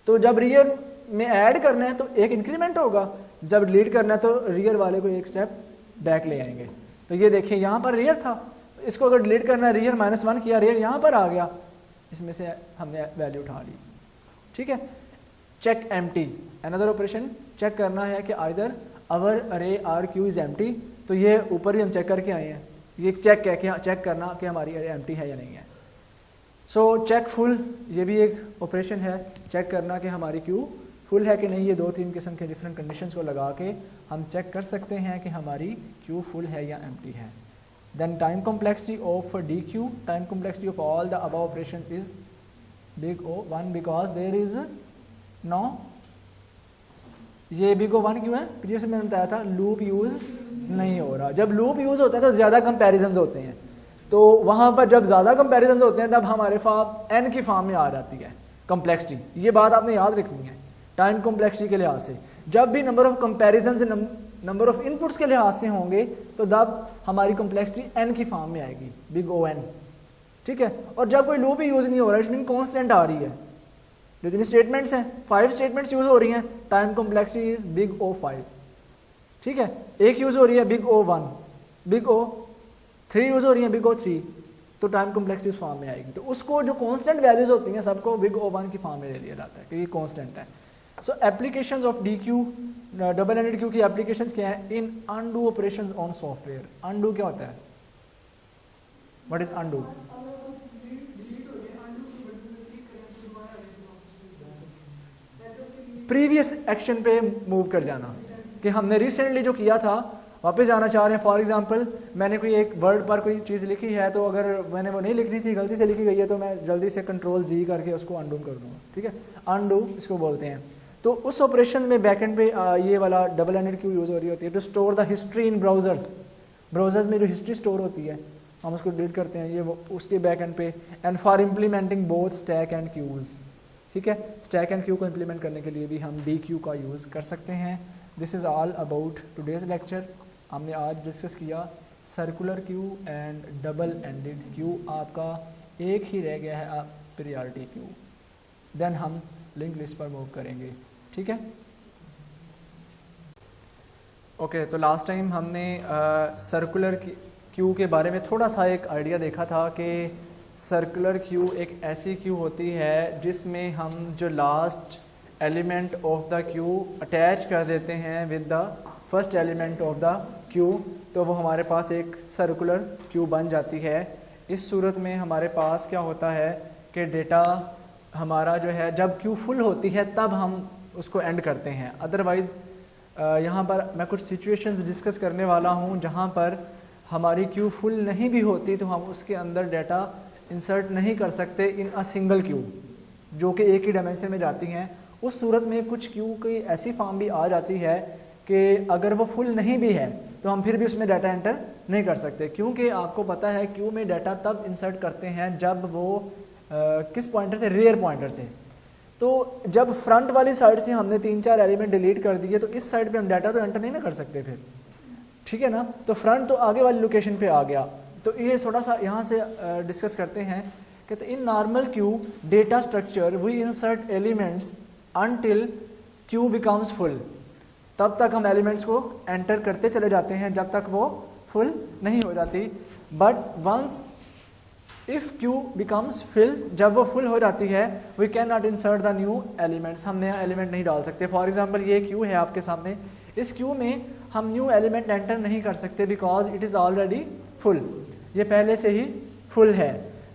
तो जब रियर में ऐड करना है तो एक इंक्रीमेंट होगा, जब डिलीट करना है तो रियर वाले को एक स्टेप बैक ले आएंगे। तो ये देखिए यहाँ पर रियर था, इसको अगर डिलीट करना है रियर -1 किया, रियर यहाँ पर आ गया, इसमें से हमने वैल्यू उठा ली, ठीक है। Check empty, another operation, check करना है कि आइदर अवर अरे आर क्यू इज एम्प्टी, तो ये ऊपर ही हम चेक करके आए हैं, ये चेक है कि चेक करना कि हमारी अरे एम्प्टी है या नहीं है। सो चेक फुल, ये भी एक ऑपरेशन है, चेक करना कि हमारी क्यू फुल है कि नहीं। ये 2-3 किस्म के डिफरेंट कंडीशंस को लगा के हम चेक कर सकते हैं कि हमारी क्यू फुल है या एम्प्टी है। Then time complexity of D Q, time complexity of all the above operation is big O1 because there is no, ये बिग O1 क्यों है? प्रीवियस में मैंने बताया था लूप यूज नहीं हो रहा। जब लूप यूज होता है तो ज़्यादा कंपैरिजंस होते हैं, तो वहाँ पर जब ज़्यादा कंपैरिजंस होते हैं तब हमारे पास n की फॉर्म में आ जाती है कॉम्प्लेक्सिटी। ये बात आपने याद रखनी है टाइम कॉम्प्लेक्सिटी के लिहाज से। जब भी number of comparisons number of inputs के लिहाज से होंगे तो तब हमारी कॉम्प्लेक्सिटी n की फॉर्म में आएगी, बिग O(n), ठीक है। और जब कोई लूप ही यूज नहीं हो रहा, इसमें कॉन्स्टेंट आ रही है, जितनी स्टेटमेंट्स हैं 5 स्टेटमेंट्स यूज हो रही हैं, time complexity is big O5, ठीक है। एक यूज हो रही है big O1, big O3 use हो रही है बिग O3, तो टाइम कॉम्प्लेक्सिटी उस फॉर्म में आएगी। तो उसको जो कांस्टेंट वैल्यूज होती हैं सबको बिग O1 की फॉर्म में ले लिया जाता है कि ये कांस्टेंट है। So applications of D queue, double ended queue की एप्लीकेशंस क्या है? In undo operations on software. Undo क्या होता है? What is undo? Previous action पे मूव कर जाना, कि हमने रिसेंटली जो किया था वापस जाना चाह रहे हैं। फॉर एग्जांपल मैंने कोई एक वर्ड पर कोई चीज़ लिखी है, तो अगर मैंने वो नहीं लिखनी थी, गलती से लिखी गई है, तो मैं जल्दी से Ctrl+G करके उसको अनडू कर दूंगा, ठीक है। अनडू इसको बोलते हैं। तो उस ऑपरेशन में बैकएंड पे ये वाला डबल एंडेड क्यू यूज हो रही होती है to store the history in browsers. Browsers में जो हिस्ट्री स्टोर होती है हम उसको डिलीट करते हैं, ये उसके बैकएंड पे। And for implementing both stack and queues, ठीक है। स्टैक एंड क्यू को इम्प्लीमेंट करने के लिए भी हम डी क्यू का यूज़ कर सकते हैं। This is all about today's lecture. हमने आज डिस्कस किया circular queue and double ended Q. आपका एक ही रह गया है प्रियॉरिटी क्यू, देन हम लिंक लिस्ट पर मूव करेंगे, ठीक है। ओके, तो लास्ट टाइम हमने सर्कुलर क्यू के बारे में थोड़ा सा एक आइडिया देखा था कि सर्कुलर क्यू एक ऐसी क्यू होती है जिसमें हम जो last element of the Q attach कर देते हैं with the first element of the Q, तो वो हमारे पास एक सर्कुलर क्यू बन जाती है। इस सूरत में हमारे पास क्या होता है कि डेटा हमारा जो है जब क्यू फुल होती है तब हम उसको एंड करते हैं। अदरवाइज़ यहाँ पर मैं कुछ सिचुएशंस डिस्कस करने वाला हूँ जहाँ पर हमारी क्यू फुल नहीं भी होती तो हम उसके अंदर डेटा इंसर्ट नहीं कर सकते इन अ सिंगल क्यू, जो कि एक ही डायमेंशन में जाती हैं। उस सूरत में कुछ क्यू की ऐसी फॉर्म भी आ जाती है कि अगर वो फुल नहीं भी है तो हम फिर भी उसमें डाटा एंटर नहीं कर सकते, क्योंकि आपको पता है क्यू में डाटा तब इंसर्ट करते हैं जब वो किस पॉइंटर से, रियर पॉइंटर से। तो जब फ्रंट वाली साइड से हमने 3-4 एलिमेंट डिलीट कर दिए तो इस साइड पे हम डाटा तो एंटर नहीं ना कर सकते फिर, ठीक है ना। तो फ्रंट तो आगे वाली लोकेशन पे आ गया। तो ये थोड़ा सा यहाँ से डिस्कस करते हैं कि in normal queue data structure we insert elements until queue becomes full. तब तक हम एलिमेंट्स को एंटर करते चले जाते हैं जब तक वो फुल नहीं हो जाती। But once if queue becomes full, जब वो फुल हो जाती है, we can not insert the new elements, हम नया एलिमेंट नहीं डाल सकते। फॉर एग्जांपल ये क्यू है आपके सामने, इस क्यू में हम न्यू एलिमेंट एंटर नहीं कर सकते because it is already full, ये पहले से ही फुल है।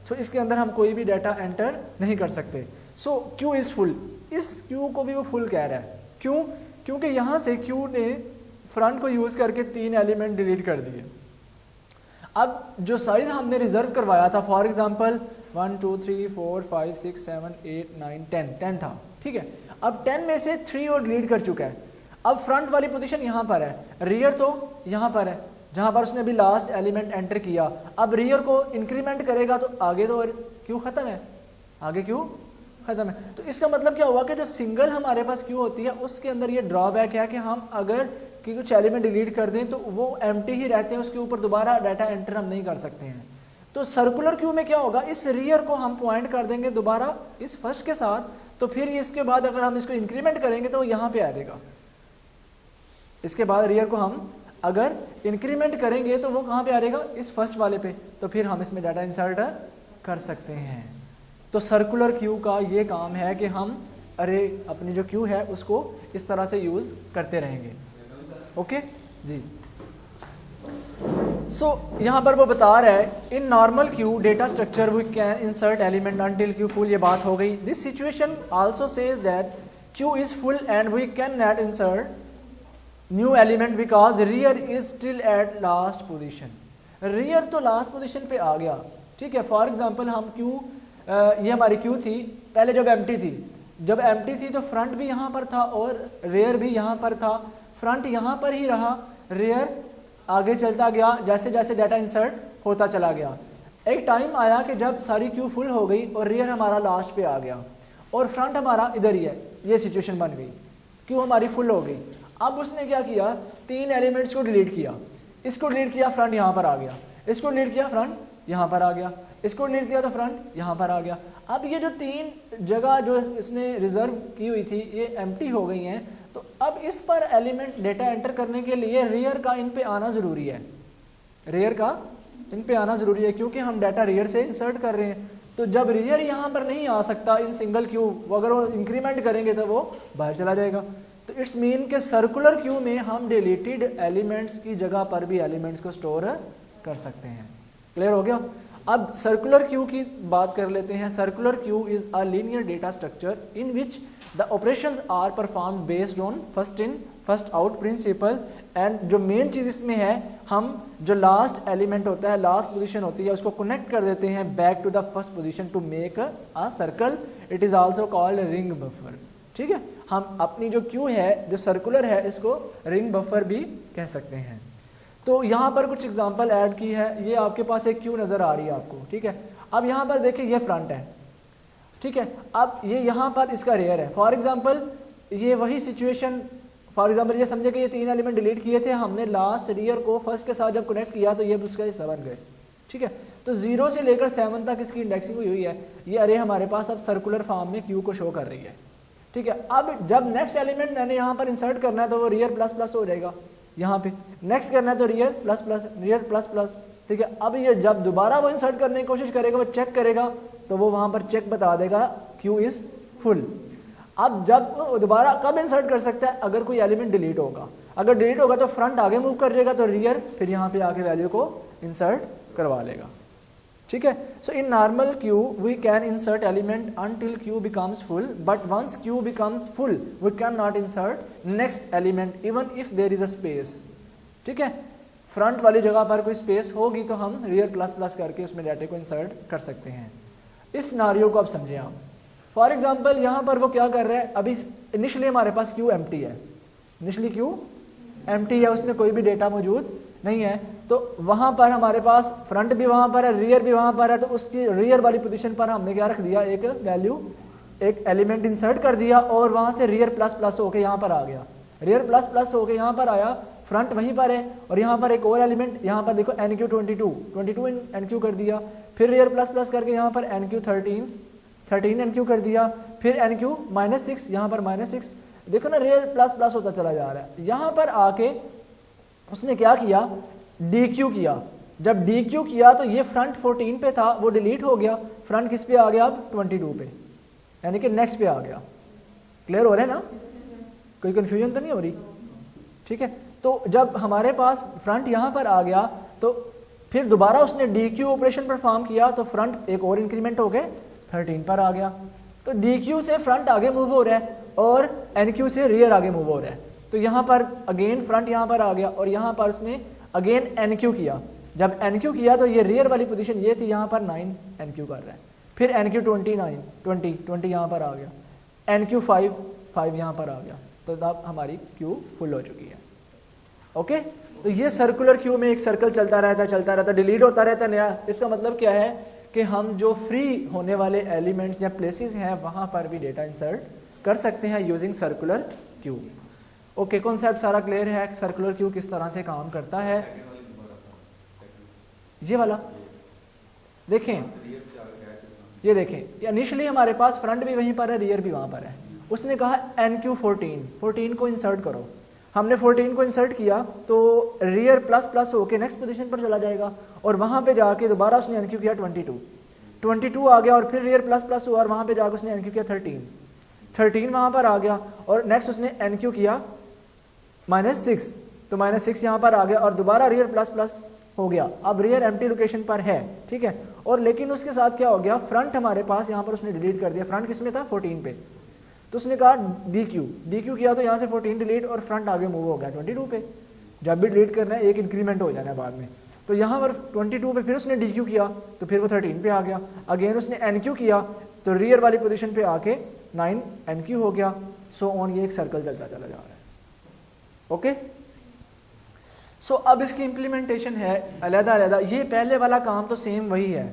सो इसके अंदर हम कोई भी डाटा एंटर नहीं कर सकते। सो क्यू इज़ फुल, इस क्यू को भी वो फुल कह रहा है। क्यों? क्योंकि यहाँ से क्यू ने फ्रंट को यूज़ करके 3 एलिमेंट डिलीट कर दिए। अब जो साइज हमने रिजर्व करवाया था, फॉर एग्जांपल 1 2 3 4 5 6 7 8 9 10 था, ठीक है। अब 10 में से 3 और डिलीट कर चुका है। अब फ्रंट वाली पोजीशन यहाँ पर है, रियर तो यहाँ पर है जहाँ पर उसने अभी लास्ट एलिमेंट एंटर किया। अब रियर को इंक्रीमेंट करेगा तो आगे तो क्यू ख़त्म है, आगे क्यू ख़त्म है। तो इसका मतलब क्या हुआ कि जो सिंगल हमारे पास क्यू होती है उसके अंदर ये ड्रॉबैक है कि हम अगर कि कुछ एलिमेंट डिलीट कर दें तो वो एम्प्टी ही रहते हैं, उसके ऊपर दोबारा डाटा एंटर हम नहीं कर सकते हैं। तो सर्कुलर क्यू में क्या होगा, इस रियर को हम पॉइंट कर देंगे दोबारा इस फर्स्ट के साथ, तो फिर इसके बाद अगर हम इसको इंक्रीमेंट करेंगे तो वो यहाँ पे आ जाएगा। इसके बाद रियर को हम अगर इंक्रीमेंट करेंगे तो वो कहाँ पे आ जाएगा, इस फर्स्ट वाले पे, तो फिर हम इसमें डाटा इंसर्ट कर सकते हैं। तो सर्कुलर क्यू का ये काम है कि हम अरे अपनी जो क्यू है उसको इस तरह से यूज़ करते रहेंगे। ओके जी। यहाँ पर वो बता रहा है in normal queue data structure we can insert element until queue full, ये बात हो गई। This situation also says that queue is full and we can not insert new element because rear is still at last position. Rear तो last position पे आ गया, ठीक है। फॉर एग्जांपल हम क्यू ये हमारी क्यू थी पहले जब एम्प्टी थी, जब एम्प्टी थी तो फ्रंट भी यहाँ पर था और रियर भी यहाँ पर था। फ्रंट यहाँ पर ही रहा, रियर आगे चलता गया जैसे जैसे डाटा इंसर्ट होता चला गया। एक टाइम आया कि जब सारी क्यू फुल हो गई और रियर हमारा लास्ट पे आ गया और फ्रंट हमारा इधर ही है, ये सिचुएशन बन गई, क्यू हमारी फुल हो गई। अब उसने क्या किया, 3 एलिमेंट्स को डिलीट किया। इसको डिलीट किया, फ्रंट यहाँ पर आ गया। इसको डिलीट किया, फ्रंट यहाँ पर आ गया। इसको डिलीट किया तो फ्रंट यहाँ पर आ गया। अब ये जो 3 जगह जो इसने रिजर्व की हुई थी ये एम्प्टी हो गई हैं, तो अब इस पर एलिमेंट डेटा एंटर करने के लिए रियर का इन पे आना ज़रूरी है। रियर का इन पे आना ज़रूरी है क्योंकि हम डाटा रियर से इंसर्ट कर रहे हैं। तो जब रियर यहाँ पर नहीं आ सकता इन सिंगल क्यू, अगर वो इंक्रीमेंट करेंगे तो वो बाहर चला जाएगा। तो इट्स मीन के सर्कुलर क्यू में हम डिलीटेड एलिमेंट्स की जगह पर भी एलिमेंट्स को स्टोर कर सकते हैं। क्लियर हो गया। अब सर्कुलर क्यू की बात कर लेते हैं। Circular queue is a linear data structure in which the operations are perform based on first in first out principle. And जो मेन चीज़ इसमें है, हम जो लास्ट एलिमेंट होता है, लास्ट पोजीशन होती है, उसको कनेक्ट कर देते हैं back to the first position to make a circle. It is also called ring buffer. ठीक है, हम अपनी जो क्यू है जो सर्कुलर है इसको रिंग बफर भी कह सकते हैं। तो यहाँ पर कुछ एग्जांपल ऐड की है। ये आपके पास एक क्यू नज़र आ रही है आपको, ठीक है। अब यहाँ पर देखिए ये फ्रंट है, ठीक है। अब ये यहाँ पर इसका रेयर है। फॉर एग्जांपल ये वही सिचुएशन, फॉर एग्जांपल ये समझे कि ये 3 एलिमेंट डिलीट किए थे हमने, लास्ट रियर को फर्स्ट के साथ जब कनेक्ट किया तो ये उसका हिस्सा बन गए, ठीक है। तो 0 से लेकर 7 तक इसकी इंडेक्सिंग हुई है। ये अरे हमारे पास अब सर्कुलर फॉर्म में क्यू को शो कर रही है, ठीक है। अब जब नेक्स्ट एलिमेंट मैंने यहाँ पर इंसर्ट करना है तो वो रियर प्लस प्लस हो जाएगा, यहाँ पे नेक्स्ट करना है तो rear plus plus, rear plus plus, ठीक है। अब ये जब दोबारा वो इंसर्ट करने की कोशिश करेगा, वो चेक करेगा तो वो वहाँ पर चेक बता देगा क्यू इज फुल। अब जब दोबारा कब इंसर्ट कर सकता है, अगर कोई एलिमेंट डिलीट होगा। अगर डिलीट होगा तो फ्रंट आगे मूव कर जाएगा तो रियर फिर यहाँ पे आके वैल्यू को इंसर्ट करवा लेगा, ठीक है। So in normal queue we can insert element until queue becomes full, but once queue becomes full we can not insert next element even if there is a space, ठीक है। Front वाली जगह पर कोई स्पेस होगी तो हम rear plus plus करके उसमें डाटे को इंसर्ट कर सकते हैं। इस सिनारियो को आप समझें आप। फॉर एग्जाम्पल यहाँ पर वो क्या कर रहा है, अभी इनिशियली हमारे पास क्यू एम्प्टी है, इनिशियली क्यू एम्प्टी है, उसमें कोई भी डेटा मौजूद नहीं है। तो वहाँ पर हमारे पास फ्रंट भी वहाँ पर है, रियर भी वहाँ पर है, तो उसकी रियर वाली पोजीशन पर हमने क्या रख दिया, एक वैल्यू, एक एलिमेंट इंसर्ट कर दिया और वहाँ से रियर प्लस प्लस होके यहाँ पर आ गया। रियर प्लस प्लस होके यहाँ पर आया, फ्रंट वहीं पर है और यहाँ पर एक और एलिमेंट, यहाँ पर देखो NQ 22 NQ कर दिया, फिर रियर प्लस प्लस करके यहाँ पर NQ 13 NQ कर दिया, फिर NQ -6, यहाँ पर -6, देखो ना रियर प्लस प्लस होता चला जा रहा है। यहाँ पर आके उसने क्या किया, DQ किया। जब DQ किया तो ये फ्रंट 14 पे था, वो डिलीट हो गया, फ्रंट किस पे आ गया अब 22 पे, यानी कि नेक्स्ट पे आ गया। क्लियर हो रहा है ना, कोई कंफ्यूजन तो नहीं हो रही, ठीक है। तो जब हमारे पास फ्रंट यहाँ पर आ गया तो फिर दोबारा उसने DQ ऑपरेशन परफॉर्म किया तो फ्रंट एक और इंक्रीमेंट हो गए 13 पर आ गया। तो DQ से फ्रंट आगे मूव हो रहा है और NQ से रियर आगे मूव हो रहा है। तो यहाँ पर अगेन फ्रंट यहाँ पर आ गया और यहाँ पर उसने अगेन NQ किया। जब NQ किया तो ये रियर वाली पोजीशन ये थी, यहाँ पर 9 NQ कर रहा है, फिर NQ 20 यहाँ पर आ गया, NQ 5 यहाँ पर आ गया, तो अब हमारी क्यू फुल हो चुकी है। ओके, तो ये सर्कुलर क्यू में एक सर्कल चलता रहता, डिलीट होता रहता नया। इसका मतलब क्या है कि हम जो फ्री होने वाले एलिमेंट्स या प्लेसेस हैं वहाँ पर भी डेटा इंसर्ट कर सकते हैं using circular queue. Okay, concept सारा क्लियर है, सर्कुलर क्यू किस तरह से काम करता है। ये वाला देखें, ये देखें, इनिशियली हमारे पास फ्रंट भी वहीं पर है, रियर भी वहाँ पर है। उसने कहा NQ 14 को इंसर्ट करो। हमने 14 को इंसर्ट किया तो रियर प्लस प्लस होके नेक्स्ट पोजीशन पर चला जाएगा और वहाँ पे जाके दोबारा उसने NQ किया 22 आ गया और फिर रियर प्लस प्लस हुआ और वहाँ पे जाकर उसने NQ किया 13 वहाँ पर आ गया और नेक्स्ट उसने NQ किया -6, तो -6 यहाँ पर आ गया और दोबारा रियर प्लस प्लस हो गया। अब रियर एम्प्टी लोकेशन पर है, ठीक है। और लेकिन उसके साथ क्या हो गया, फ्रंट हमारे पास यहाँ पर उसने डिलीट कर दिया। फ्रंट किसमें था, 14 पे, तो उसने कहा DQ किया तो यहाँ से 14 डिलीट और फ्रंट आगे मूव हो गया 22 पे। जब भी डिलीट करना है एक इंक्रीमेंट हो जाना है बाद में, तो यहाँ पर 22 पे फिर उसने DQ किया तो फिर वो 13 पे आ गया। अगेन उसने NQ किया तो रियर वाली पोजीशन पे आके 9 NQ हो गया। सो ऑन, ये एक सर्कल चलता चला जा रहा है। ओके, सो अब इसकी इम्प्लीमेंटेशन है अलग-अलग। ये पहले वाला काम तो सेम वही है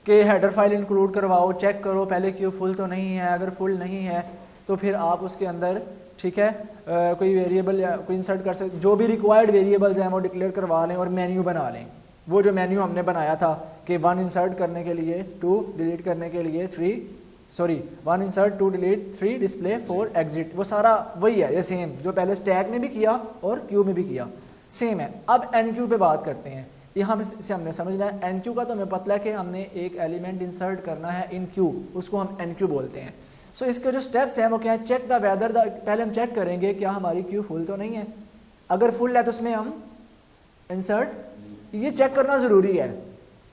कि हेडर फाइल इंक्लूड करवाओ, चेक करो पहले क्यू फुल तो नहीं है, अगर फुल नहीं है तो फिर आप उसके अंदर, ठीक है, कोई वेरिएबल या कोई इंसर्ट कर सकते, जो भी रिक्वायर्ड वेरिएबल्स हैं वो डिक्लेयर करवा लें और मेन्यू बना लें। वो जो मेन्यू हमने बनाया था कि 1 इंसर्ट करने के लिए 2, डिलीट करने के लिए 1 इंसर्ट 2 डिलीट 3 डिस्प्ले 4 एग्जिट, वो सारा वही है, ये सेम जो पहले स्टैक में भी किया और क्यू में भी किया, सेम है। अब NQ पे बात करते हैं। यहाँ पे से हमने समझना है NQ का, तो हमें पता है कि हमने एक एलिमेंट इंसर्ट करना है इन क्यू, उसको हम NQ बोलते हैं। सो इसके जो स्टेप्स हैं वो क्या है, चेक द वेदर पहले हम चेक करेंगे क्या हमारी क्यू फुल तो नहीं है। अगर फुल है तो उसमें हम इंसर्ट, ये चेक करना ज़रूरी है।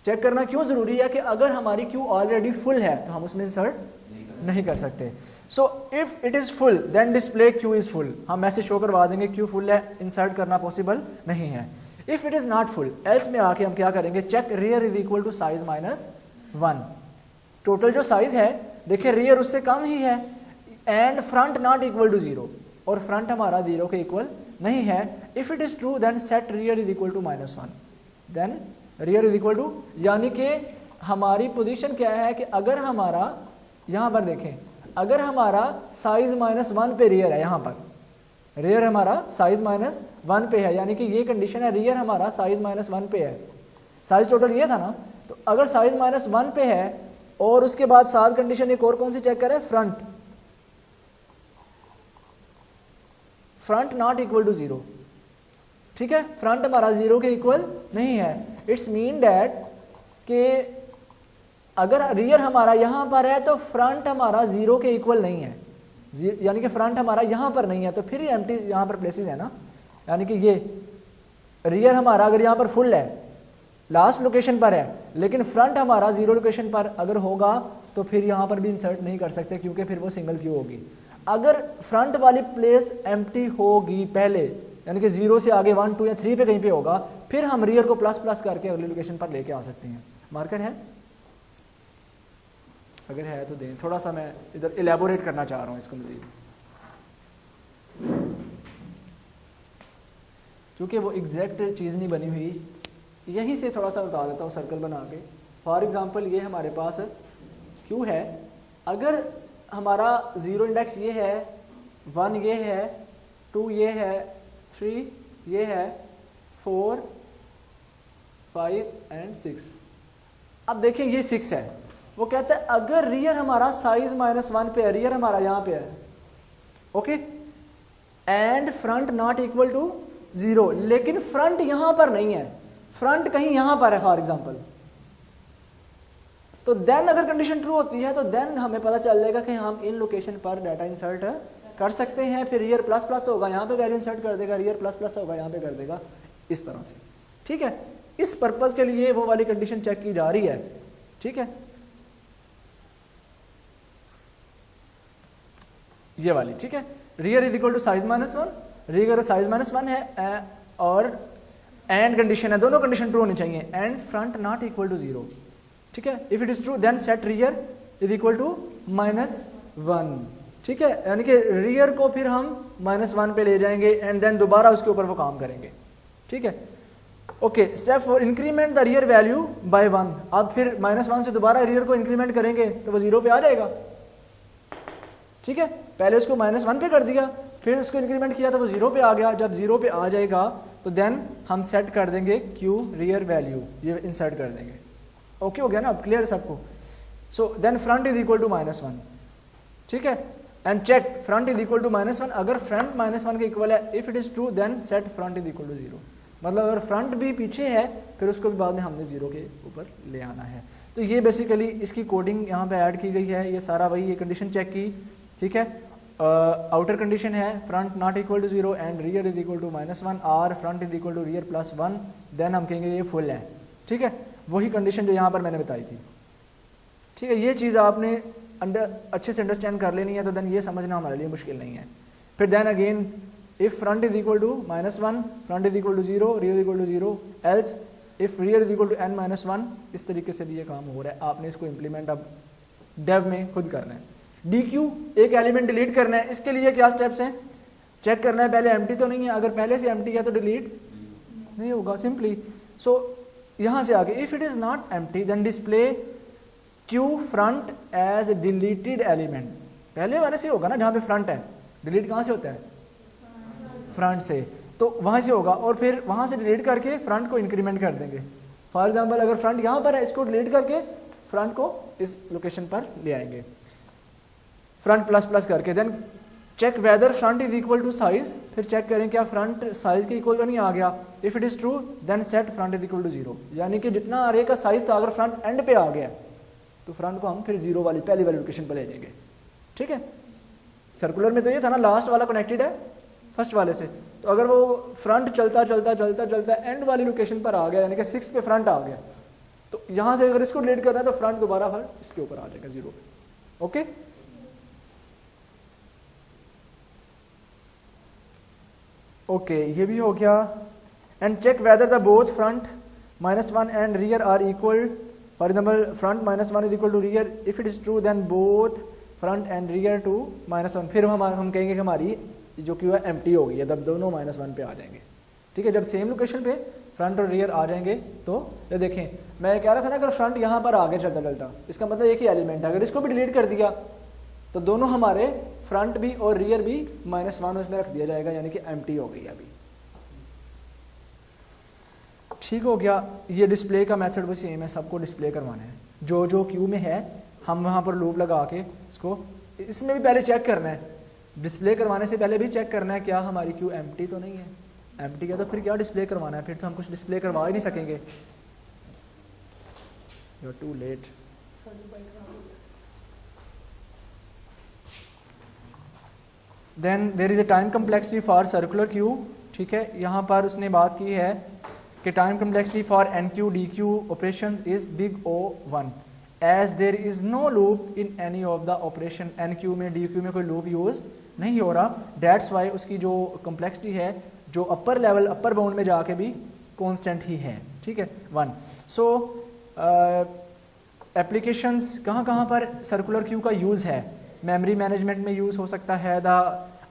चेक करना क्यों ज़रूरी है कि अगर हमारी क्यू ऑलरेडी फुल है तो हम उसमें इंसर्ट नहीं कर सकते। So if it is full then display queue is full, हम मैसेज शो करवा देंगे क्यू फुल है, इंसर्ट करना पॉसिबल नहीं है। If it is not full else में आके हम क्या करेंगे, check rear is equal to size -1। Total जो साइज है देखिए रियर उससे कम ही है, and front not equal to 0, और फ्रंट हमारा 0 के इक्वल नहीं है। If it is true then set rear is equal to -1, then rear is equal to, यानी कि हमारी पोजीशन क्या है कि अगर हमारा, यहाँ पर देखें, अगर हमारा साइज -1 पे रियर है, यहाँ पर रियर हमारा साइज -1 पे है, यानी कि ये कंडीशन है रियर हमारा साइज -1 पे है। साइज टोटल ये था ना, तो अगर साइज -1 पे है और उसके बाद साथ कंडीशन एक और कौन सी चेक करें, फ्रंट नॉट इक्वल टू 0, ठीक है, फ्रंट हमारा 0 के इक्वल नहीं है। इट्स मीन डैट कि अगर रियर हमारा यहाँ पर है तो फ्रंट हमारा 0 के इक्वल नहीं है, यानी कि फ्रंट हमारा यहाँ पर नहीं है, तो फिर ये एम्प्टी यहाँ पर प्लेसेस है ना, यानी कि ये रियर हमारा अगर यहाँ पर फुल है, लास्ट लोकेशन पर है, लेकिन फ्रंट हमारा 0 लोकेशन पर अगर होगा तो फिर यहाँ पर भी इंसर्ट नहीं कर सकते क्योंकि फिर वो सिंगल क्यू होगी। अगर फ्रंट वाली प्लेस एम्प्टी होगी पहले, यानी कि 0 से आगे 1, 2 या 3 पे कहीं पे होगा, फिर हम रियर को प्लस प्लस करके अगली लोकेशन पर लेके आ सकते हैं। मार्कर है, अगर है तो दें, थोड़ा सा मैं इधर इलेबोरेट करना चाह रहा हूँ इसको मजीद, क्योंकि वो एग्जैक्ट चीज़ नहीं बनी हुई। यहीं से थोड़ा सा बता देता हूँ सर्कल बना के। फॉर एग्जांपल ये हमारे पास क्यू है, अगर हमारा 0 इंडेक्स ये है, 1 ये है, 2 ये है, 3 ये है, 4 5 एंड 6। अब देखें ये 6 है, वो कहता है अगर रियर हमारा साइज -1 पे है, रियर हमारा यहाँ पे है, okay, and front not equal to 0, लेकिन फ्रंट यहाँ पर नहीं है, फ्रंट कहीं यहाँ पर है फॉर एग्जांपल, तो देन अगर कंडीशन ट्रू होती है तो देन हमें पता चल जाएगा कि हम इन लोकेशन पर डाटा इंसर्ट कर सकते हैं। फिर रियर प्लस प्लस होगा, यहाँ पे वैल्यू इंसर्ट कर देगा, रियर प्लस प्लस होगा, यहाँ पे कर देगा, इस तरह से, ठीक है। इस पर्पज के लिए वो वाली कंडीशन चेक की जा रही है, ठीक है, ये वाली, ठीक है। Rear is equal to size -1, rear size -1 है और एंड कंडीशन है, दोनों कंडीशन ट्रू होनी चाहिए, and front not equal to 0, ठीक है। If it is true then set rear is equal to -1, ठीक है, यानी कि रियर को फिर हम -1 पे ले जाएंगे एंड देन दोबारा उसके ऊपर वो काम करेंगे, ठीक है। Okay, step 4 increment the rear value by 1। अब फिर -1 से दोबारा रियर को इंक्रीमेंट करेंगे तो वो 0 पे आ जाएगा, ठीक है। पहले उसको -1 पे कर दिया, फिर उसको इंक्रीमेंट किया तो वो 0 पे आ गया। जब 0 पे आ जाएगा तो देन हम सेट कर देंगे क्यू रियर वैल्यू, ये इंसर्ट कर देंगे। ओके हो गया ना, अब क्लियर सबको। So then front is equal to -1, ठीक है, and check front is equal to -1। अगर फ्रंट -1 के इक्वल है, if it is true then set front is equal to 0, मतलब अगर फ्रंट भी पीछे है फिर उसको भी बाद में हमने 0 के ऊपर ले आना है। तो ये बेसिकली इसकी कोडिंग यहाँ पे ऐड की गई है। ये सारा वही, ये कंडीशन चेक की, ठीक है। आउटर कंडीशन है front not equal to 0 and rear is equal to -1 और front is equal to rear +1, then हम कहेंगे ये फुल है, ठीक है। वही कंडीशन जो यहाँ पर मैंने बताई थी, ठीक है। ये चीज़ आपने अच्छे से अंडरस्टैंड कर लेनी है, तो देन ये समझना हमारे लिए मुश्किल नहीं है। फिर then again if front is equal to -1, front is equal to 0, rear equal to 0, else if rear is equal to n-1। इस तरीके से भी ये काम हो रहा है। आपने इसको इम्प्लीमेंट अब डेव में खुद करना है। DQ एक एलिमेंट डिलीट करना है, इसके लिए क्या स्टेप्स हैं, चेक करना है पहले एम्प्टी तो नहीं है, अगर पहले से एम्प्टी है तो डिलीट नहीं होगा सिंपली। सो यहाँ से आगे if it is not empty then display Q front as deleted element. पहले वाले से होगा ना, जहाँ पे फ्रंट है, डिलीट कहाँ से होता है, फ्रंट से, तो वहाँ से होगा और फिर वहाँ से डिलीट करके फ्रंट को इंक्रीमेंट कर देंगे। फॉर एग्जाम्पल अगर फ्रंट यहाँ पर है, इसको डिलीट करके फ्रंट को इस लोकेशन पर ले आएंगे, फ्रंट ++ करके। Then check whether front is equal to size, फिर चेक करें क्या फ्रंट साइज के इक्वल तो नहीं आ गया। If it is true then set front is equal to 0, यानी कि जितना अरे का साइज था अगर फ्रंट एंड पे आ गया तो फ्रंट को हम फिर 0 वाली पहली वाली लोकेशन पर ले जाएंगे, ठीक है। सर्कुलर में तो ये था ना, लास्ट वाला कनेक्टेड है फर्स्ट वाले से, तो अगर वो फ्रंट चलता चलता चलता चलता एंड वाली लोकेशन पर आ गया, यानी कि 6 पे फ्रंट आ गया, तो यहाँ से अगर इसको डिलीट करना है तो फ्रंट दोबारा फिर इसके ऊपर आ जाएगा 0 पे। ओके, ओके, ये भी हो गया। And check whether the both front -1 and rear are equal. For example front -1 is equal to rear, if it is true then both front and rear to -1। फिर हम कहेंगे कि हमारी जो कि वह एम्प्टी होगी, जब दोनों -1 पे आ जाएंगे, ठीक है। जब सेम लोकेशन पे फ्रंट और रियर आ जाएंगे तो ये देखें, मैं कह रहा था ना अगर फ्रंट यहाँ पर आ गया चलता चलता, इसका मतलब एक ही एलिमेंट है, अगर इसको भी डिलीट कर दिया तो दोनों हमारे फ्रंट भी और रियर भी -1 उसमें रख दिया जाएगा, यानी कि एम्प्टी हो गई अभी, ठीक हो गया। ये डिस्प्ले का मेथड भी सेम है, सबको डिस्प्ले करवाना है, जो जो क्यू में है हम वहाँ पर लूप लगा के इसको, इसमें भी पहले चेक करना है, डिस्प्ले करवाने से पहले भी चेक करना है क्या हमारी क्यू एम्प्टी तो नहीं है। एम्प्टी है तो फिर क्या डिस्प्ले करवाना है, फिर तो हम कुछ डिस्प्ले करवा ही नहीं सकेंगे। You are too late. Then there is a time complexity for circular queue, ठीक है। यहाँ पर उसने बात की है कि time complexity for NQ DQ operations is big O1 as there is no loop in any of the operation. NQ में DQ में कोई लूप यूज नहीं हो रहा, डेट्स वाई उसकी जो कम्प्लेक्सिटी है जो अपर लेवल अपर बाउंड में जाके भी कांस्टेंट ही है, ठीक है, 1। सो एप्लीकेशंस कहाँ पर सर्कुलर क्यू का यूज़ है, मेमोरी मैनेजमेंट में यूज़ हो सकता है। द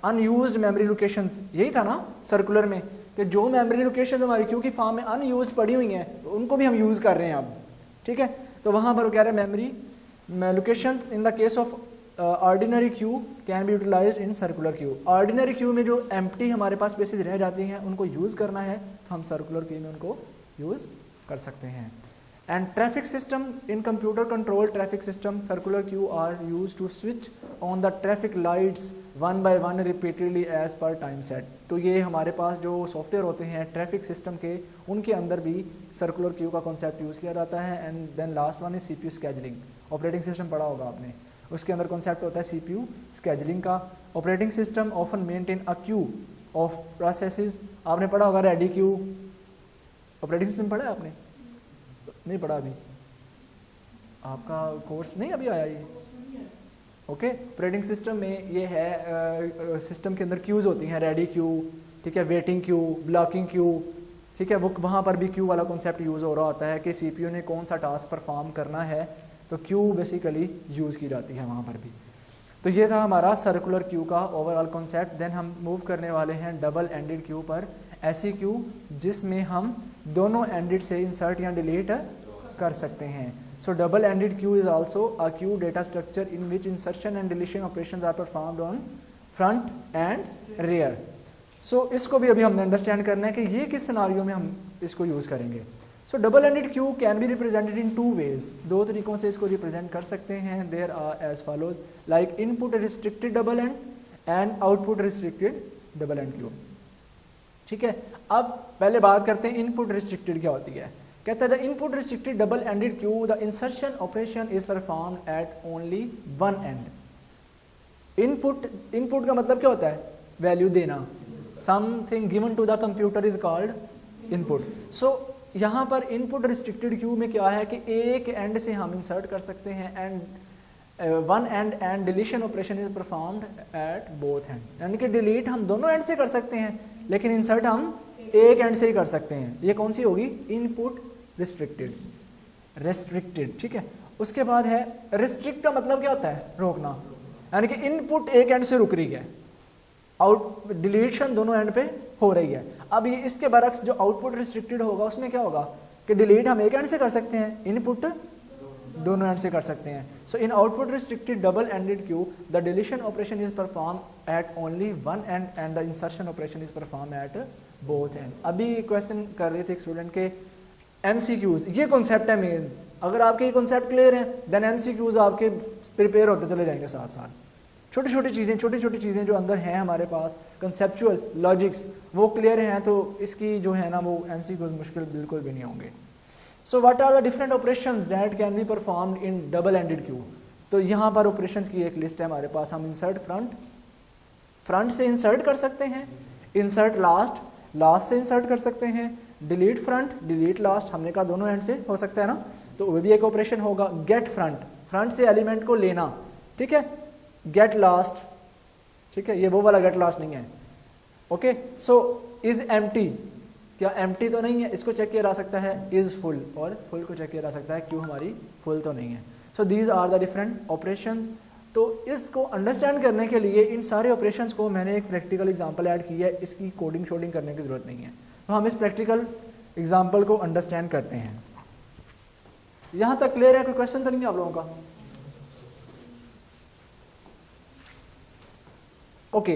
अनयूज्ड मेमोरी लोकेशंस, यही था ना सर्कुलर में कि जो मेमोरी लोकेशन हमारी क्यू की फॉर्म में अनयूज पड़ी हुई हैं उनको भी हम यूज़ कर रहे हैं अब, ठीक है। तो वहाँ पर वो कह रहे हैं memory location in the case of ordinary queue can be utilised in circular queue. Ordinary queue में जो एम्प्टी हमारे पास स्पेसेस रह जाती हैं उनको यूज़ करना है तो हम सर्कुलर क्यू में उनको यूज़ कर सकते हैं। And traffic system in computer control traffic system circular queue are use to switch on the traffic lights 1 by 1 repeatedly as per time set. तो ये हमारे पास जो सॉफ्टवेयर होते हैं ट्रैफिक सिस्टम के, उनके अंदर भी सर्कुलर क्यू का कॉन्सेप्ट यूज़ किया जाता है। And then last one is CPU scheduling. Operating system पढ़ा होगा आपने, उसके अंदर कॉन्सेप्ट होता है CPU स्केजलिंग का। Operating system often maintain a queue of processes. आपने पढ़ा होगा रेडी क्यू, ऑपरेटिंग सिस्टम पढ़ा है आपने? नहीं पढ़ा अभी, आपका कोर्स नहीं अभी आया ये, ओके। ऑपरेटिंग सिस्टम में ये है, सिस्टम के अंदर क्यूज़ होती हैं, रेडी क्यू, ठीक है, वेटिंग क्यू, ब्लॉकिंग क्यू, ठीक है, वो वहाँ पर भी क्यू वाला कॉन्सेप्ट यूज़ हो रहा होता है कि सीपीयू ने कौन सा टास्क परफॉर्म करना है, तो क्यू बेसिकली यूज़ की जाती है वहाँ पर भी। तो ये था हमारा सर्कुलर क्यू का ओवरऑल कॉन्सेप्ट। देन हम मूव करने वाले हैं डबल एंडेड क्यू पर, ऐसी क्यू जिसमें हम दोनों एंडेड से इंसर्ट या डिलीट कर सकते हैं। So double ended queue is also a queue data structure in which insertion and deletion operations are performed on front and rear. So इसको भी अभी हमने अंडरस्टैंड करना है कि ये किस सिनारियो में हम इसको यूज़ करेंगे। So double ended queue can be represented in 2 ways, 2 तरीक़ों से इसको रिप्रेजेंट कर सकते हैं। There are as follows, like input restricted double end output restricted double end queue. ठीक है, अब पहले बात करते हैं इनपुट रिस्ट्रिक्टेड क्या होती है। कहता है the input restricted double ended queue the insertion operation is performed at only one end. Input का मतलब क्या होता है, वैल्यू देना, something given to the computer is called input. So यहाँ पर इनपुट रिस्ट्रिक्टेड क्यू में क्या है कि एक एंड से हम इंसर्ट कर सकते हैं and one and deletion operation is performed at both ends, यानी कि डिलीट हम दोनों एंड से कर सकते हैं लेकिन इंसर्ट हम एक एंड से ही कर सकते हैं। ये कौन सी होगी, इनपुट रेस्ट्रिक्टेड। ठीक है, उसके बाद है रिस्ट्रिक्ट का मतलब क्या होता है, रोकना, यानी कि इनपुट एक एंड से रुक रही है, आउट डिलीशन दोनों एंड पे हो रही है। अब ये इसके बरक्स जो आउटपुट रिस्ट्रिक्टेड होगा उसमें क्या होगा कि डिलीट हम एक एंड से कर सकते हैं, इनपुट दोनों एंड से कर सकते हैं। So in output restricted double ended queue the deletion operation is perform at only one end the insertion operation is perform at both end. अभी क्वेश्चन कर रहे थे एक स्टूडेंट के एमसीक्यूज, ये कॉन्सेप्ट है मेन। अगर आपके ये कॉन्सेप्ट क्लियर है देन एमसीक्यूज आपके प्रिपेयर होते चले जाएंगे साथ साथ। छोटी छोटी चीज़ें जो अंदर हैं हमारे पास, कंसेप्चुअल लॉजिक्स, वो क्लियर हैं तो इसकी जो है ना वो एमसीक्यूज मुश्किल बिल्कुल भी नहीं होंगे। So what are the different operations that can be performed in double ended queue. तो यहाँ पर ऑपरेशंस की एक लिस्ट है हमारे पास। हम इंसर्ट फ्रंट से इंसर्ट कर सकते हैं, इंसर्ट लास्ट से इंसर्ट कर सकते हैं, डिलीट फ्रंट डिलीट लास्ट, हमने कहा दोनों एंड से हो सकता है ना, तो वो भी एक ऑपरेशन होगा। गेट फ्रंट से एलिमेंट को लेना, ठीक है, गेट लास्ट, ठीक है, ये वो वाला गेट लास्ट नहीं है। ओके, सो इज एम्प्टी, क्या एम्प्टी तो नहीं है, इसको चेक किया जा सकता है, इज फुल, और फुल को चेक किया जा सकता है क्यों हमारी फुल तो नहीं है। So these are the different operations. तो इसको अंडरस्टैंड करने के लिए इन सारे ऑपरेशंस को मैंने एक प्रैक्टिकल एग्जांपल ऐड की है, इसकी कोडिंग शोडिंग करने की जरूरत नहीं है। तो हम इस प्रैक्टिकल एग्जांपल को अंडरस्टैंड करते हैं। यहां तक क्लियर है, कोई क्वेश्चन तो नहीं है आप लोगों का? Okay,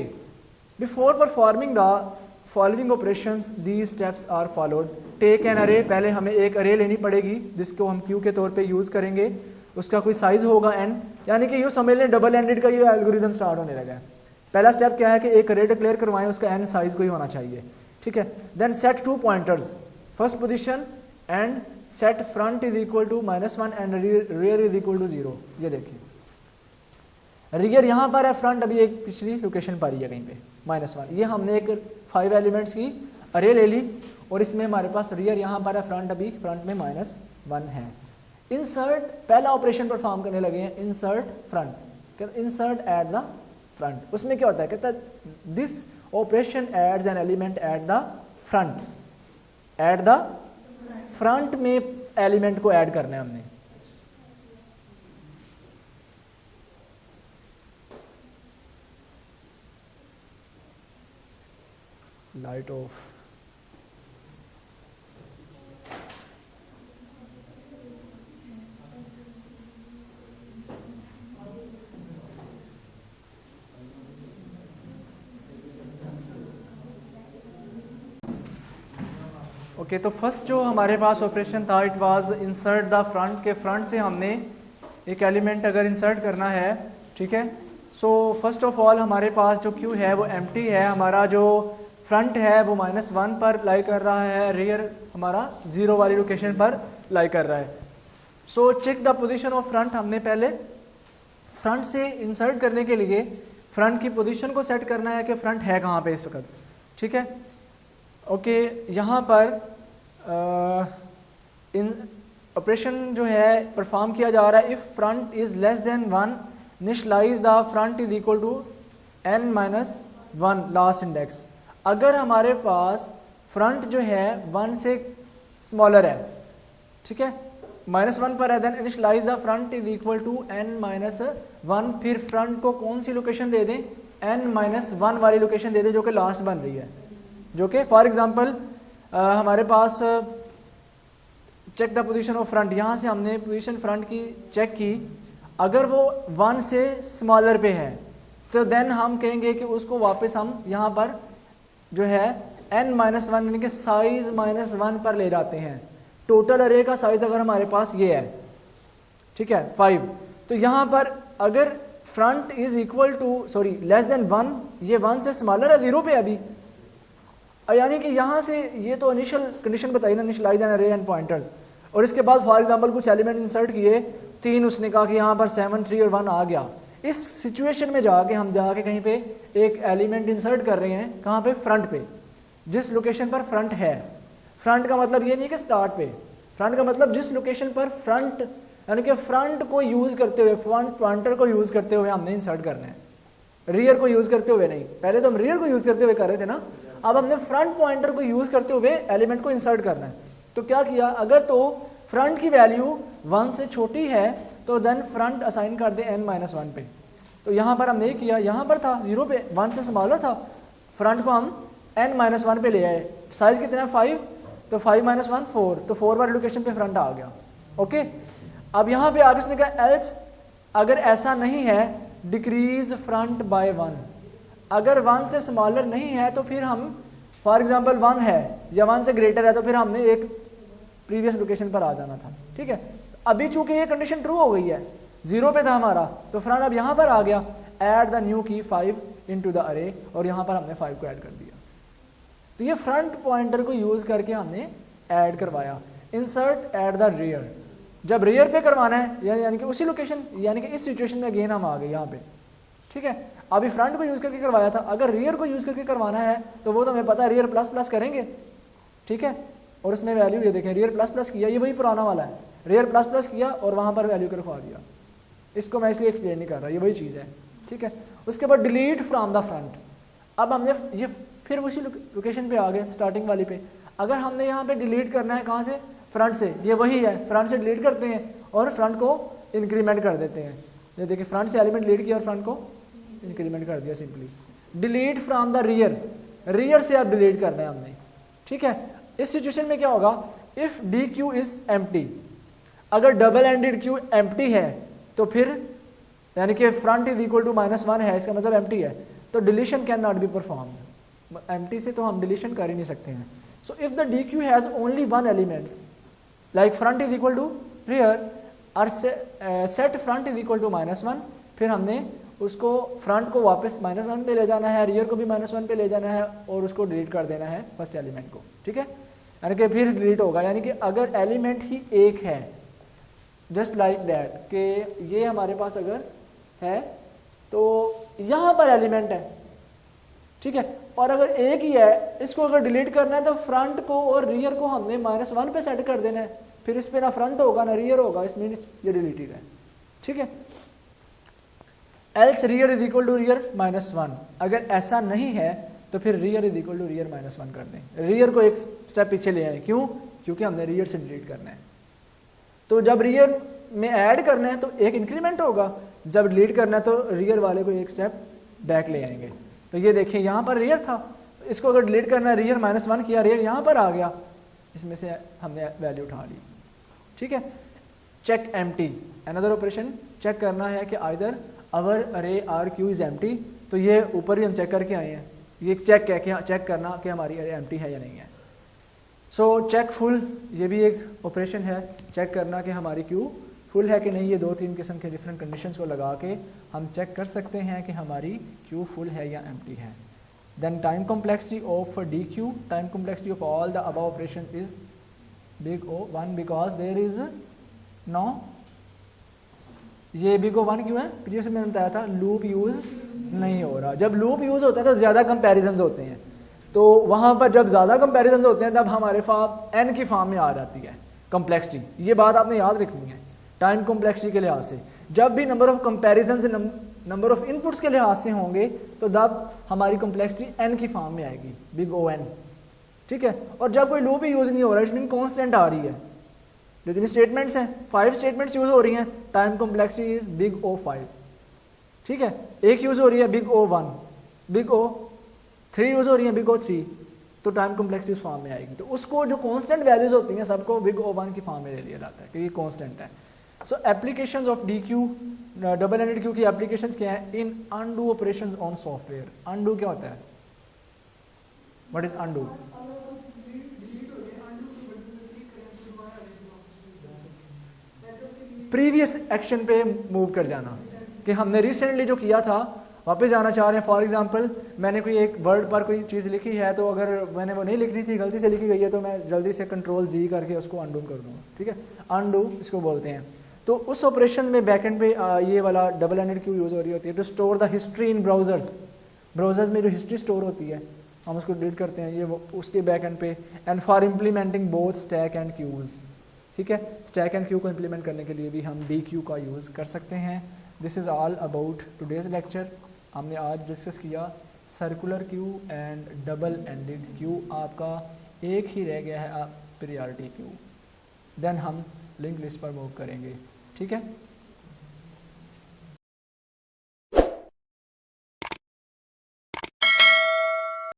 before performing the following operations these steps are followed. Take an array, पहले हमें एक अरे लेनी पड़ेगी जिसको हम क्यू के तौर पे यूज करेंगे, उसका कोई साइज होगा n, यानी कि यूँ समझ लें डबल एंडेड का ये एल्गोरिथम स्टार्ट होने लगा है। पहला स्टेप क्या है कि एक अरे डिक्लेयर करवाएं, उसका n साइज कोई होना चाहिए, ठीक है। Then set 2 pointers, first position and set front is equal to -1 and rear is equal to 0। ये देखिए रियर यहाँ पर है, फ्रंट अभी एक पिछली लोकेशन पर ही है कहीं पे -1। ये हमने एक 5 एलिमेंट्स की अरे ले ली और इसमें हमारे पास रियर यहाँ पर है, फ्रंट अभी फ्रंट में -1 है। इंसर्ट, पहला ऑपरेशन परफॉर्म करने लगे हैं, insert front, insert at the front. उसमें क्या होता है, कहता है this operation adds an element at the front, at the front में एलिमेंट को ऐड करना है हमने। Light off. ओके, तो फर्स्ट जो हमारे पास ऑपरेशन था it was insert the front, के फ्रंट से हमने एक एलिमेंट अगर इंसर्ट करना है, ठीक है। सो फर्स्ट ऑफ ऑल हमारे पास जो क्यू है वो एम्प्टी है, हमारा जो फ्रंट है वो -1 पर लाई कर रहा है, रियर हमारा 0 वाली लोकेशन पर लाई कर रहा है। So check the position of front, हमने पहले फ्रंट से इंसर्ट करने के लिए फ्रंट की पोजीशन को सेट करना है कि फ्रंट है कहाँ पे इस वक्त, ठीक है। ओके, यहाँ पर ऑपरेशन जो है परफॉर्म किया जा रहा है, if front is less then 1 initialise the front is equal to n-1 last index. अगर हमारे पास फ्रंट जो है 1 से स्मॉलर है, ठीक है, -1 पर है, then initialise the front is equal to n-1। फिर फ्रंट को कौन सी लोकेशन दे दें, n-1 वाली लोकेशन दे दें जो कि लास्ट बन रही है, जो कि फॉर एग्जांपल हमारे पास check the position of front, यहाँ से हमने पोजीशन फ्रंट की चेक की, अगर वो 1 से स्मॉलर पे है तो देन हम कहेंगे कि उसको वापस हम यहाँ पर जो है n-1 यानी कि साइज -1 पर ले जाते हैं। टोटल अरे का साइज अगर हमारे पास ये है, ठीक है 5, तो यहाँ पर अगर front is equal to less then 1, ये 1 से स्मॉलर है, 0 पे अभी, यानी कि यहाँ से ये तो इनिशियल कंडीशन बताई ना, इनिशियलाइज एन अरे एंड पॉइंटर्स, और इसके बाद फॉर एग्जांपल कुछ एलिमेंट इंसर्ट किए 3, उसने कहा कि यहाँ पर 7, 3 और 1 आ गया। इस सिचुएशन में जाके हम जाके कहीं पे एक एलिमेंट इंसर्ट कर रहे हैं, कहाँ पे, फ्रंट पे, जिस लोकेशन पर फ्रंट है। फ्रंट का मतलब ये नहीं कि स्टार्ट पे, फ्रंट का मतलब जिस लोकेशन पर फ्रंट, यानी कि फ्रंट को यूज करते हुए, फ्रंट पॉइंटर को यूज करते हुए हमने इंसर्ट करना है, रियर को यूज करते हुए नहीं। पहले तो हम रियर को यूज करते हुए कर रहे थे ना, अब हमने फ्रंट पॉइंटर को यूज करते हुए एलिमेंट को इंसर्ट करना है। तो क्या किया, अगर तो फ्रंट की वैल्यू 1 से छोटी है तो देन फ्रंट असाइन कर दे n-1 पे। तो यहाँ पर हमने किया, यहाँ पर था 0 पे, 1 से स्मॉलर था, फ्रंट को हम n-1 पे ले आए, साइज कितना है 5, तो 5-1 4, तो 4 वाली लोकेशन पे फ्रंट आ गया। ओके, अब यहाँ पे आगे इसने कहा एल्स, अगर ऐसा नहीं है डिक्रीज फ्रंट बाय 1, अगर 1 से स्मॉलर नहीं है तो फिर हम फॉर एग्जांपल 1 है या 1 से ग्रेटर है तो फिर हमने एक प्रीवियस लोकेशन पर आ जाना था, ठीक है। अभी चूंकि ये कंडीशन ट्रू हो गई है, 0 पे था हमारा, तो फ्रंट अब यहाँ पर आ गया, ऐड द न्यू की 5 इनटू द अरे, और यहाँ पर हमने 5 को ऐड कर दिया। तो ये फ्रंट पॉइंटर को यूज करके हमने ऐड करवाया। इंसर्ट ऐड द रियर, जब रियर पे करवाना है यानी कि उसी लोकेशन, यानी कि इस सिचुएशन में अगेन हम आ गए यहाँ पे, ठीक है। अभी फ्रंट को यूज करके करवाया था, अगर रियर को यूज करके करवाना है तो वो तो हमें पता है, रियर प्लस प्लस करेंगे, ठीक है, और उसमें वैल्यू ये देखें, रियर प्लस प्लस किया, ये वही पुराना वाला है, रियर प्लस प्लस किया और वहां पर वैल्यू रखवा दिया। इसको मैं इसलिए एक्सप्लेन नहीं कर रहा, ये वही चीज़ है, ठीक है। उसके बाद डिलीट फ्रॉम द फ्रंट, अब हमने ये फिर उसी लोकेशन पे आ गए, स्टार्टिंग वाली पे। अगर हमने यहाँ पे डिलीट करना है, कहाँ से, फ्रंट से, ये वही है, फ्रंट से डिलीट करते हैं और फ्रंट को इंक्रीमेंट कर देते हैं। ये देखिए फ्रंट से एलिमेंट डिलीट किया और फ्रंट को इंक्रीमेंट कर दिया simply. Delete from the rear, rear से अब डिलीट करना है हमने, ठीक है। इस सिचुएशन में क्या होगा, if D Q is empty, अगर डबल एंडेड क्यू एम्प्टी है तो फिर यानी कि फ्रंट इज इक्वल टू -1 है, इसका मतलब एम्प्टी है, तो deletion can not be performed. Empty से तो हम डिलीशन कर ही नहीं सकते हैं। So if the D Q has only 1 element like front is equal to rear और set front is equal to -1, फिर हमने उसको फ्रंट को वापस -1 पे ले जाना है, रियर को भी -1 पे ले जाना है और उसको डिलीट कर देना है फर्स्ट एलिमेंट को, ठीक है। यानी कि फिर डिलीट होगा, यानी कि अगर एलिमेंट ही एक है, जस्ट लाइक दैट, कि ये हमारे पास अगर है तो यहाँ पर एलिमेंट है, ठीक है, और अगर एक ही है, इसको अगर डिलीट करना है तो फ्रंट को और रियर को हमने -1 पे सेट कर देना है, फिर इस पे ना फ्रंट होगा ना रियर होगा, इसमें ये डिलीटेड है, ठीक है। Else rear is equal to rear -1, अगर ऐसा नहीं है तो फिर rear is equal to rear -1 कर दें, रियर को एक स्टेप पीछे ले आए, क्यों, क्योंकि हमने रियर से डिलीट करना है। तो जब रियर में ऐड करना है तो एक इंक्रीमेंट होगा, जब डिलीट करना है तो रियर वाले को एक स्टेप बैक ले आएंगे। तो ये देखिए यहाँ पर रियर था, इसको अगर डिलीट करना है, रियर -1 किया, रियर यहाँ पर आ गया, इसमें से हमने वैल्यू उठा ली, ठीक है। Check empty, another operation, check करना है कि आइदर अवर अरे आर क्यू इज एम्प्टी, तो ये ऊपर ही हम चेक करके आए हैं, ये चेक है कि चेक करना कि हमारी अरे एम्प्टी है या नहीं है। सो चेक फुल, ये भी एक ऑपरेशन है, चेक करना कि हमारी क्यू फुल है कि नहीं। ये 2-3 किस्म के डिफरेंट कंडीशंस को लगा के हम चेक कर सकते हैं कि हमारी क्यू फुल है या एम्प्टी है। Then time complexity of D Q, time complexity of all the above operation is big O1 because there is no, ये बिग O1 क्यों है, प्रीवियस में मैंने बताया था लूप यूज नहीं हो रहा। जब लूप यूज होता है तो ज़्यादा कंपैरिजंस होते हैं, तो वहाँ पर जब ज़्यादा कंपैरिजंस होते हैं तब हमारे पास n की फॉर्म में आ जाती है कॉम्प्लेक्सिटी। ये बात आपने याद रखनी है टाइम कॉम्प्लेक्सिटी के लिहाज से। जब भी number of comparisons number of inputs के लिहाज से होंगे तो तब हमारी कॉम्प्लेक्सिटी n की फॉर्म में आएगी, बिग O n, ठीक है। और जब कोई लूप ही यूज़ नहीं हो रहा है, इसमें कॉन्स्टेंट आ रही है, जितनी स्टेटमेंट्स हैं 5 स्टेटमेंट्स यूज़ हो रही हैं, time complexity is big O5, ठीक है। एक यूज़ हो रही है big O1, big O3 use हो रही है, बिग O3, तो टाइम कॉम्प्लेक्सिटी उस फॉर्म में आएगी। तो उसको जो कांस्टेंट वैल्यूज होती हैं सबको बिग O1 की फॉर्म में ले लिया जाता है कि ये कांस्टेंट है। So applications of DQ double ended queue की एप्लीकेशंस क्या है? In undo operations on software. Undo क्या होता है? What is undo? Previous action पे मूव कर जाना, कि हमने रिसेंटली जो किया था वापस जाना चाह रहे हैं। फॉर एग्जांपल मैंने कोई एक वर्ड पर कोई चीज़ लिखी है, तो अगर मैंने वो नहीं लिखनी थी, गलती से लिखी गई है, तो मैं जल्दी से कंट्रोल G करके उसको अनडू कर दूंगा, ठीक है। अनडू इसको बोलते हैं। तो उस ऑपरेशन में बैकएंड पे ये वाला डबल एंडेड क्यू यूज़ हो रही होती है to store the history in browsers. Browsers में जो हिस्ट्री स्टोर होती है हम उसको डिलीट करते हैं, ये उसके बैकएंड पे। And for implementing both stack and queues, ठीक है। स्टैक एंड क्यू को इम्प्लीमेंट करने के लिए भी हम DQ का यूज़ कर सकते हैं। This is all about today's lecture. हमने आज डिस्कस किया circular queue and double ended Q. आपका एक ही रह गया है प्रियॉरिटी क्यू, देन हम लिंक लिस्ट पर मूव करेंगे, ठीक है।